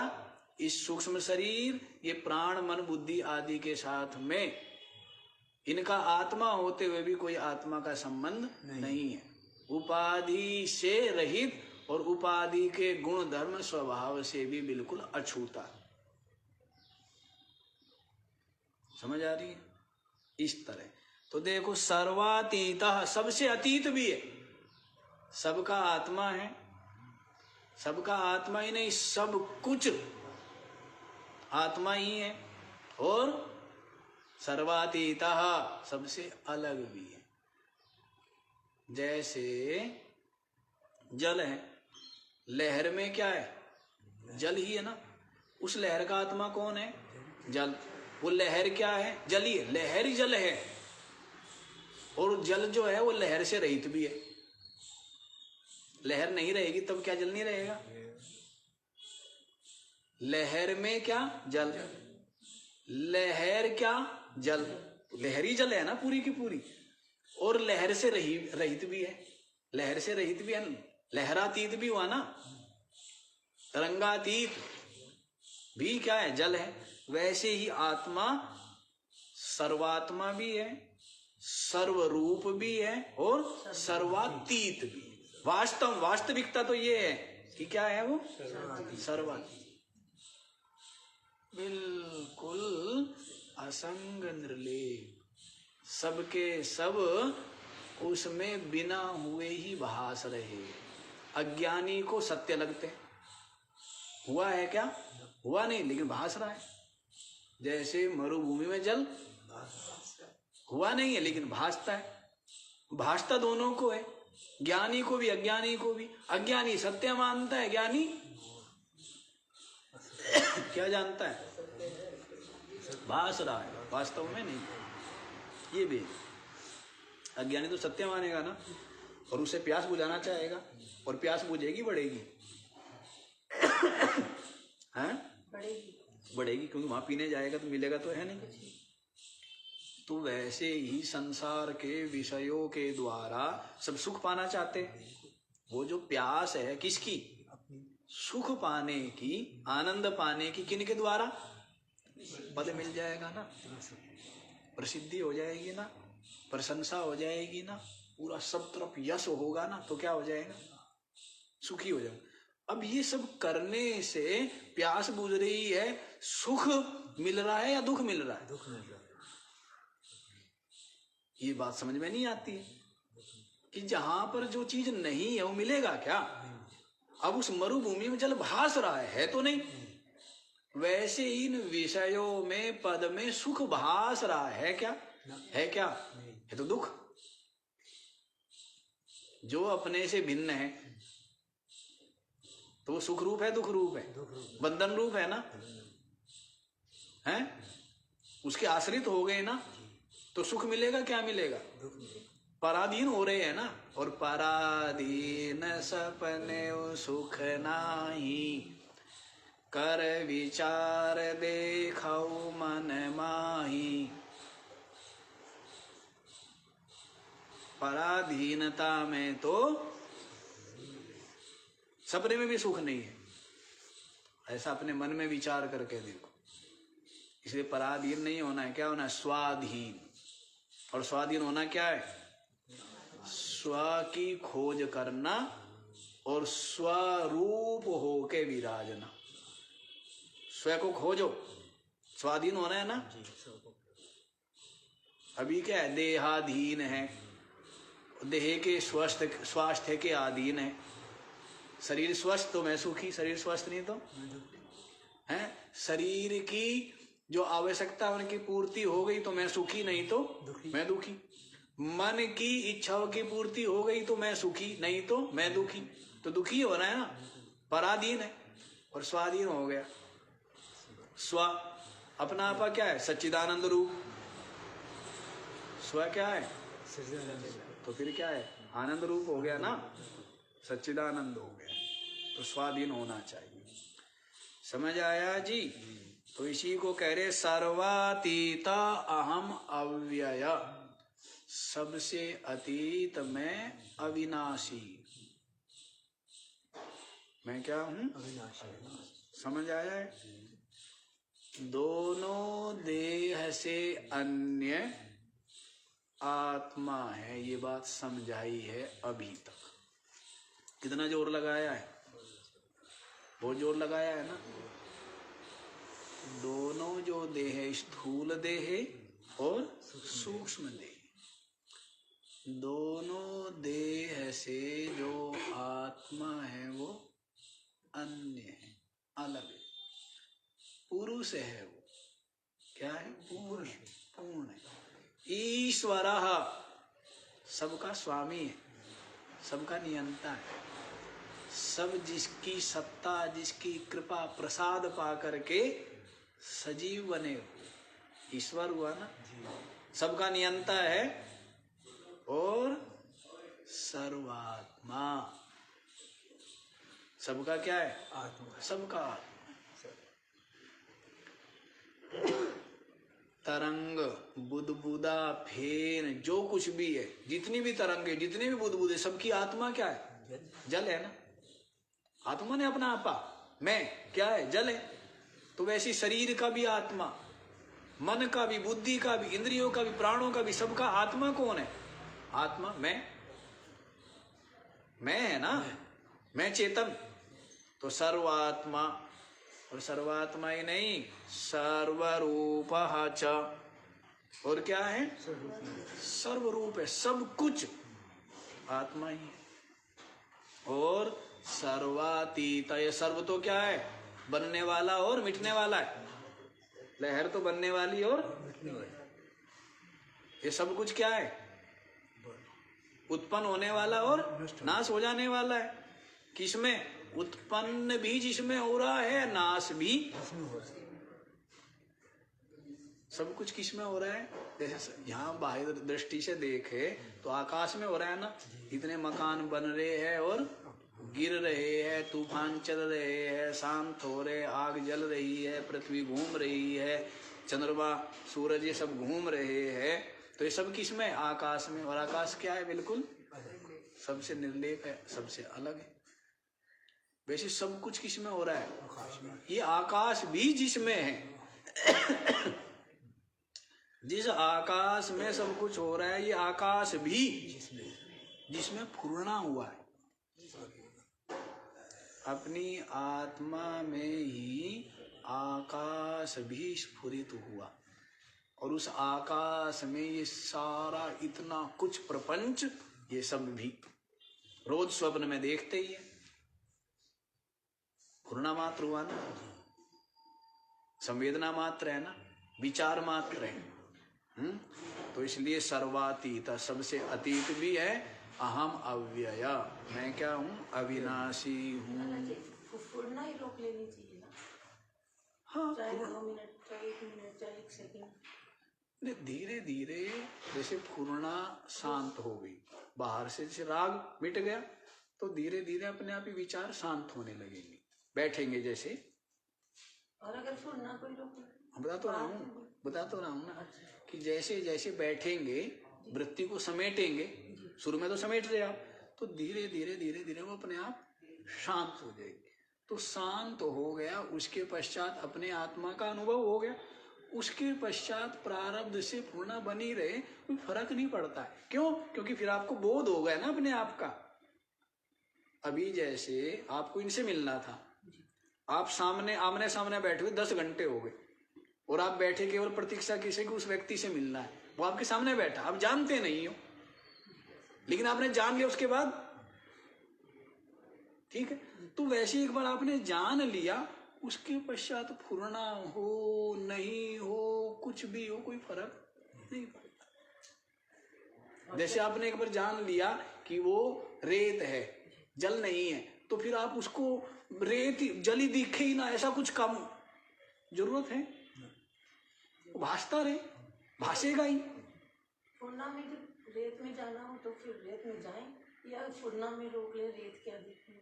इस सूक्ष्म शरीर, ये प्राण मन बुद्धि आदि के साथ में इनका आत्मा होते हुए भी कोई आत्मा का संबंध नहीं है। उपाधि से रहित और उपाधि के गुण धर्म स्वभाव से भी बिल्कुल अछूता। समझ आ रही है? इस तरह तो देखो, सर्वातीतः, सबसे अतीत भी है, सबका आत्मा है, सबका आत्मा ही नहीं, सब कुछ आत्मा ही है, और सर्वातीतः, सबसे अलग भी है। जैसे जल है, लहर में क्या है? जल ही है ना। उस लहर का आत्मा कौन है? जल। वो लहर क्या है? जल ही है, लहर ही जल है। और जल जो है वो लहर से रहित भी है। लहर नहीं रहेगी तब क्या जल नहीं रहेगा? लहर में क्या? जल। लहर क्या? जल। लहरी जल है ना पूरी की पूरी, और लहर से रहित भी है। लहर से रहित भी है, लहरातीत भी हुआ ना, तरंगातीत भी क्या है? जल है। वैसे ही आत्मा सर्वात्मा भी है, सर्वरूप भी है और सर्वातीत भी है। वास्तविकता तो ये है कि क्या है वो? सर्वातीत, बिल्कुल असंग निर्लेप, सबके सब उसमें बिना हुए ही भास रहे। अज्ञानी को सत्य लगते, हुआ है क्या? हुआ नहीं, लेकिन भास रहा है। जैसे मरुभूमि में जल हुआ नहीं है लेकिन भासता है। भासता दोनों को है, ज्ञानी को भी अज्ञानी को भी। अज्ञानी सत्य मानता है, ज्ञानी क्या जानता है? भास रहा है, वास्तव में नहीं। ये भी अज्ञानी तो सत्य मानेगा ना, और उसे प्यास बुझाना चाहेगा, और प्यास बुझेगी बढ़ेगी, हैं? बढ़ेगी, क्योंकि वहां पीने जाएगा तो मिलेगा तो है नहीं। तो वैसे ही संसार के विषयों के द्वारा सब सुख पाना चाहते हैं। वो जो प्यास है किसकी? सुख पाने की, आनंद पाने की। किन के द्वारा? पद मिल जाएगा ना, प्रसिद्धि हो जाएगी ना, प्रशंसा हो जाएगी ना, पूरा सब तरफ यश होगा ना, तो क्या हो जाएगा? सुखी हो जाएगा। अब ये सब करने से प्यास बुझ रही है, सुख मिल रहा है या दुख मिल रहा है? दुख मिल रहा है। ये बात समझ में नहीं आती है कि जहां पर जो चीज नहीं है वो मिलेगा क्या? अब उस मरुभूमि में जल भास रहा है तो नहीं, वैसे ही इन विषयों में, पद में सुख भास रहा है क्या? है क्या? है तो दुख। जो अपने से भिन्न है तो वो सुख रूप है, दुख रूप है, बंधन रूप है ना, है? उसके आश्रित हो गए ना, तो सुख मिलेगा क्या? मिलेगा पराधीन हो रहे हैं ना। और पराधीन सपने सुख नाही, कर विचार देखौ मन माही। पराधीनता में तो सपने में भी सुख नहीं है, ऐसा अपने मन में विचार करके देखो। इसलिए पराधीन नहीं होना है, क्या होना है? स्वाधीन। और स्वाधीन होना क्या है? स्व की खोज करना और स्वरूप होके विराजना। स्व को खोजो, स्वाधीन होना है ना। अभी क्या है? देहाधीन है, देह के स्वास्थ्य के अधीन है। शरीर स्वस्थ तो मैं सुखी, शरीर स्वस्थ नहीं तो है। शरीर की जो आवश्यकता उनकी पूर्ति हो गई तो मैं सुखी, नहीं तो मैं दुखी। मन की इच्छाओं की पूर्ति हो गई तो मैं सुखी, नहीं तो मैं दुखी। तो दुखी हो रहा है ना, पराधीन है। और स्वाधीन हो गया। स्व अपना आपा क्या है? सच्चिदानंद रूप। स्व क्या है? तो फिर क्या है? आनंद रूप हो गया ना, सच्चिदानंद हो गया। तो स्वाधीन होना चाहिए। समझ आया जी? तो इसी को कह रहे सर्वातीता अहम अव्यय, सबसे अतीत मैं अविनाशी। मैं क्या हूं? अविनाशी। समझ आया है? दोनों देह से अन्य आत्मा है, ये बात समझाई है अभी तक। कितना जोर लगाया है? बहुत जोर लगाया है ना। दोनों जो देह, स्थूल देह और सूक्ष्म देह, दोनों देह से जो आत्मा है वो अन्य है, अलग है, पुरुष है। वो क्या है? पूर्ण, पूर्ण है। ईश्वरः सबका स्वामी है, सबका नियंता है। सब जिसकी सत्ता, जिसकी कृपा, प्रसाद पा करके सजीव बने हो, ईश्वर हुआ ना। सबका नियंता है और सर्वात्मा। सबका क्या है? आत्मा। सबका आत्मा। तरंग, बुदबुदा, फेन, जो कुछ भी है, जितनी भी तरंगे, जितने भी बुदबुदे, सबकी आत्मा क्या है? जल है ना। आत्मा ने अपना आपा, मैं क्या है? जल है। तो वैसी शरीर का भी आत्मा, मन का भी, बुद्धि का भी, इंद्रियों का भी, प्राणों का भी, सबका आत्मा कौन है? आत्मा मैं है ना। मैं चेतन। तो सर्वात्मा, और सर्वात्मा ही नहीं, सर्वरूपः च। और क्या है? सर्वरूप है, सब कुछ आत्मा ही है। और सर्वातीत, ये सर्व तो क्या है? बनने वाला और मिटने वाला है। लहर तो बनने वाली और मिटने वाली। ये सब कुछ क्या है? उत्पन्न होने वाला और नाश हो जाने वाला है। किसमें? उत्पन्न भी जिसमें हो रहा है, नाश भी सब कुछ किसमें हो रहा है? जैसे यहाँ बाहर दृष्टि से देखे तो आकाश में हो रहा है ना, इतने मकान बन रहे हैं और गिर रहे हैं, तूफान चल रहे हैं, शांत हो रहे, आग जल रही है, पृथ्वी घूम रही है, चंद्रमा सूरज ये सब घूम रहे हैं, तो ये सब किस में? आकाश में। और आकाश क्या है? बिल्कुल सबसे निर्लेप है, सबसे अलग है। वैसे सब कुछ किस में हो रहा है? ये आकाश भी जिसमें है जिस आकाश में सब कुछ हो रहा है, ये आकाश भी जिसमें फूरना हुआ है। अपनी आत्मा में ही आकाश भी स्फुरित हुआ, और उस आकाश में ये सारा इतना कुछ प्रपंच, ये सब भी रोज स्वप्न में देखते ही है। फूरना मात्र हुआ ना, संवेदना मात्र है ना, विचार मात्र है। तो इसलिए सर्वातीत, सबसे अतीत भी है। अहम अव्यय, मैं क्या हूँ? अविनाशी हूँ। फुरना ही रोक लेनी चाहिए ना। हाँ, चाहे 2 मिनट, चाहे 1 मिनट, चाहे 1 सेकंड। धीरे धीरे जैसे फूरना शांत हो गई, बाहर से जैसे राग मिट गया, तो धीरे धीरे अपने आप ही विचार शांत होने लगेंगे, बैठेंगे जैसे। और अगर फुरना कोई रोक, बता तो रहा हूँ ना कि जैसे जैसे बैठेंगे, वृत्ति को समेटेंगे, शुरू में तो समेट रहे आप, तो धीरे धीरे धीरे धीरे वो अपने आप शांत हो जाएगी। तो शांत हो गया, उसके पश्चात अपने आत्मा का अनुभव हो गया, उसके पश्चात प्रारब्ध से पूर्ण बनी रहे, कोई फर्क नहीं पड़ता है। क्यों? क्योंकि फिर आपको बोध हो गया ना अपने आप का। अभी जैसे आपको इनसे मिलना था, आप सामने आमने सामने बैठे हुए 10 घंटे हो गए, और आप बैठे केवल प्रतीक्षा किसी को उस व्यक्ति से मिलना है, वो आपके सामने बैठा, आप जानते नहीं हो, लेकिन आपने जान लिया उसके बाद, ठीक है। तो वैसे एक बार आपने जान लिया, उसके पश्चात फुरना हो नहीं हो, कुछ भी हो, कोई फर्क नहीं पड़ता। जैसे आपने एक बार जान लिया कि वो रेत है, जल नहीं है, तो फिर आप उसको रेत जल ही दिखे ही ना, ऐसा कुछ काम जरूरत है? भासता रहे, भासेगा ही। फुरना में जब रेत में जाना हो तो फिर रेत में जाएं, या फुरना में रोक ले, रेत क्या दिखे?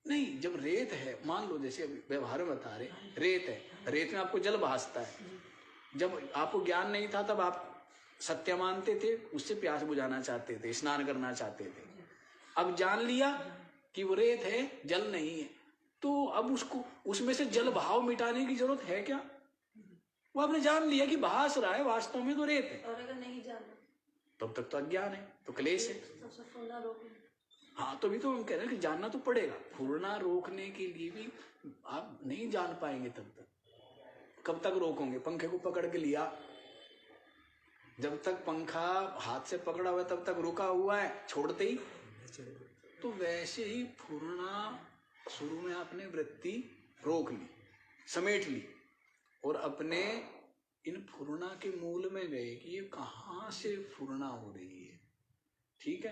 नहीं, जब रेत है, मान लो जैसे अभी व्यवहार में बता रहे, रेत है, रेत में आपको जल भासता है। जब आपको ज्ञान नहीं था तब आप सत्य मानते थे, उससे प्यास बुझाना चाहते थे, स्नान करना चाहते थे। अब जान लिया कि वो रेत है, जल नहीं है, तो अब उसको उसमें से जल भाव मिटाने की जरूरत है क्या? वो आपने जान लिया कि भास रहा है, वास्तव में तो रेत है। और अगर नहीं जाना तब तक तो अज्ञान है, तो क्लेश है। तब से फुरना रोक ले। हाँ, तो भी तो हम कह रहे हैं कि जानना तो पड़ेगा। फूरना रोकने के लिए भी आप नहीं जान पाएंगे तब तक। कब तक रोकोगे? पंखे को पकड़ के लिया, जब तक पंखा हाथ से पकड़ा हुआ है तब तक रुका हुआ है, छोड़ते ही। तो वैसे ही फूरना, शुरू में आपने वृत्ति रोक ली, समेट ली, और अपने इन फुरना के मूल में गए कि ये कहाँ से फुरना हो रही है, ठीक है।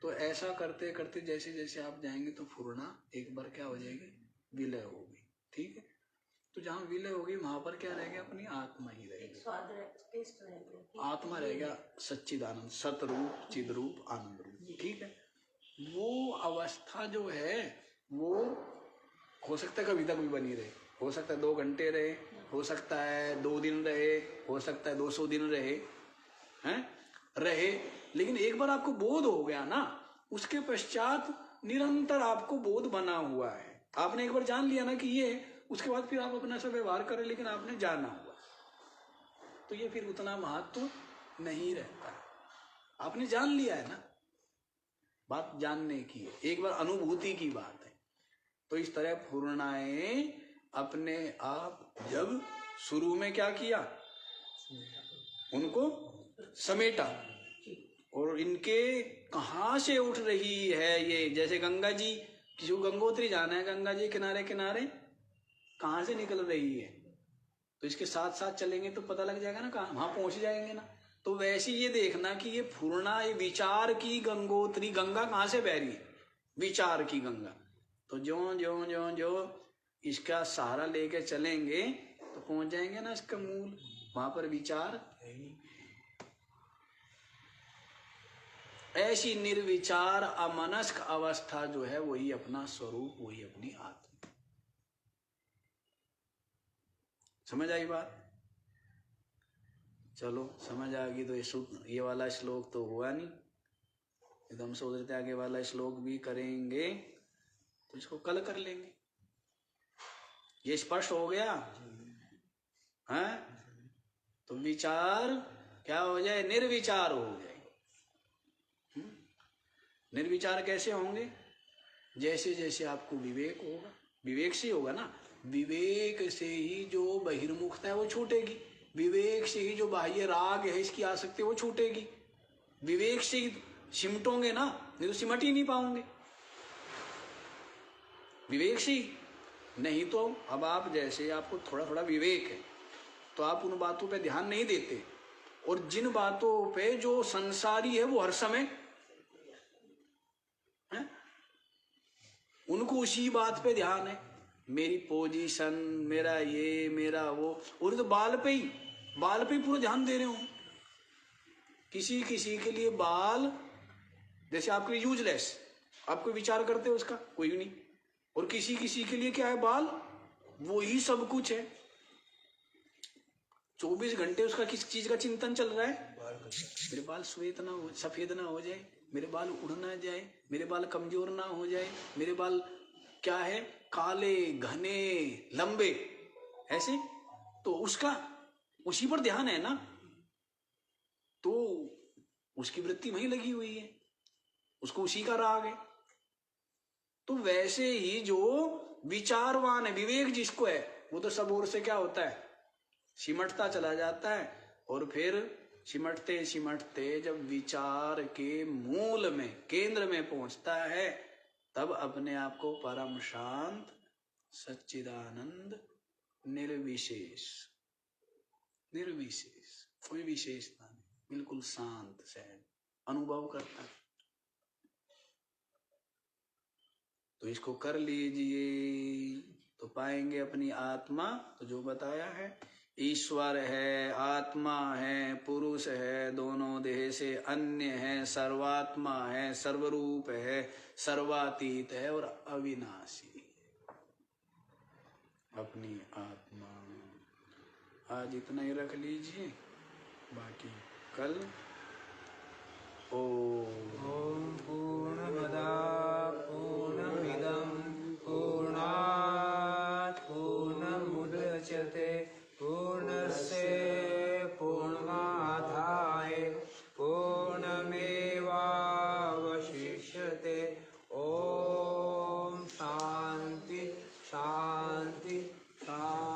तो ऐसा करते करते जैसे जैसे आप जाएंगे तो फुरना एक बार क्या हो जाएगी? विलय होगी, ठीक है। तो जहाँ विलय होगी वहां पर क्या रहेगा? अपनी आत्मा ही रहेगी, स्वाद टेस्ट रहेगा, आत्मा रहेगा, सच्चिदानंद, सतरूप, चिद्रूप, आनंद रूप, ठीक है। वो अवस्था जो है वो हो सकता है कभी तक भी बनी रहे, हो सकता है 2 घंटे रहे, हो सकता है 2 दिन रहे, हो सकता है 200 दिन रहे, लेकिन एक बार आपको बोध हो गया ना, उसके पश्चात निरंतर आपको बोध बना हुआ है। आपने एक बार जान लिया ना कि ये, उसके बाद फिर आप अपना सब व्यवहार करें, लेकिन आपने जाना हुआ, तो ये फिर उतना महत्व नहीं रहता। आपने जान लिया है ना, बात जानने की है, एक बार अनुभूति की बात है। तो इस तरह फुरनाएं अपने आप जब शुरू में क्या किया, उनको समेटा, और इनके कहाँ से उठ रही है ये, जैसे गंगा जी, किसी को गंगोत्री जाना है, गंगा जी किनारे किनारे कहाँ से निकल रही है, तो इसके साथ साथ चलेंगे तो पता लग जाएगा ना, कहाँ वहां पहुंच जाएंगे ना। तो वैसे ये देखना कि ये फुरना, ये विचार की गंगोत्री, गंगा कहाँ से बह रही है? विचार की गंगा। तो जो जो जो जो इसका सहारा लेके चलेंगे तो पहुंच जाएंगे ना इसका मूल, वहां पर विचार ऐसी निर्विचार अमनस्क अवस्था जो है वही अपना स्वरूप, वही अपनी आत्मा। समझ आई बात? चलो समझ आ गई तो ये वाला श्लोक तो हुआ नहीं, एकदम सोच रहे थे आगे वाला श्लोक भी करेंगे, तो इसको कल कर लेंगे। ये स्पष्ट हो गया है? तो विचार क्या हो जाए? निर्विचार हो जाए। निर्विचार कैसे होंगे? जैसे जैसे आपको विवेक होगा, विवेक से होगा ना, विवेक से ही जो बहिर्मुखता है वो छूटेगी, विवेक से ही जो बाह्य राग है इसकी आसक्ति वो छूटेगी, विवेक से ही सिमटोगे ना, नहीं तो सिमट ही नहीं पाओगे, विवेक से ही। नहीं तो अब आप जैसे आपको थोड़ा थोड़ा विवेक है तो आप उन बातों पे ध्यान नहीं देते, और जिन बातों पे जो संसारी है वो हर समय है, उनको उसी बात पे ध्यान है, मेरी पोजीशन, मेरा ये, मेरा वो, और तो बाल पे ही पूरा ध्यान दे रहे हो। किसी किसी के लिए बाल जैसे आपके लिए यूजलेस, आप कोई विचार करते हो उसका? कोई नहीं। और किसी किसी के लिए क्या है? बाल वो ही सब कुछ है, 24 घंटे उसका किस चीज का चिंतन चल रहा है? मेरे बाल श्वेत ना हो, सफेद ना हो जाए, मेरे बाल उड़ ना जाए, मेरे बाल कमजोर ना हो जाए, मेरे बाल क्या है, काले घने लंबे, ऐसे। तो उसका उसी पर ध्यान है ना, तो उसकी वृत्ति वहीं लगी हुई है, उसको उसी का राग है। तो वैसे ही जो विचारवान है, विवेक जिसको है, वो तो सब ओर से क्या होता है? सिमटता चला जाता है, और फिर सिमटते सिमटते जब विचार के मूल में, केंद्र में पहुंचता है, तब अपने आप को परम शांत, सच्चिदानंद, निर्विशेष, कोई विशेषता नहीं, बिल्कुल शांत सहज अनुभव करता है। तो इसको कर लीजिए तो पाएंगे अपनी आत्मा। तो जो बताया है, ईश्वर है, आत्मा है, पुरुष है, दोनों देह से अन्य है, सर्वात्मा है, सर्वरूप है, सर्वातीत है और अविनाशी अपनी आत्मा। आज इतना ही रख लीजिए, बाकी कल। ओम पूर्णमदा पूर्णमिदं पूर्णात् पूर्णमुदच्यते पूर्णस्य पूर्णमादाय पूर्णमेवावशिष्यते। ओम शांति शांति शांति।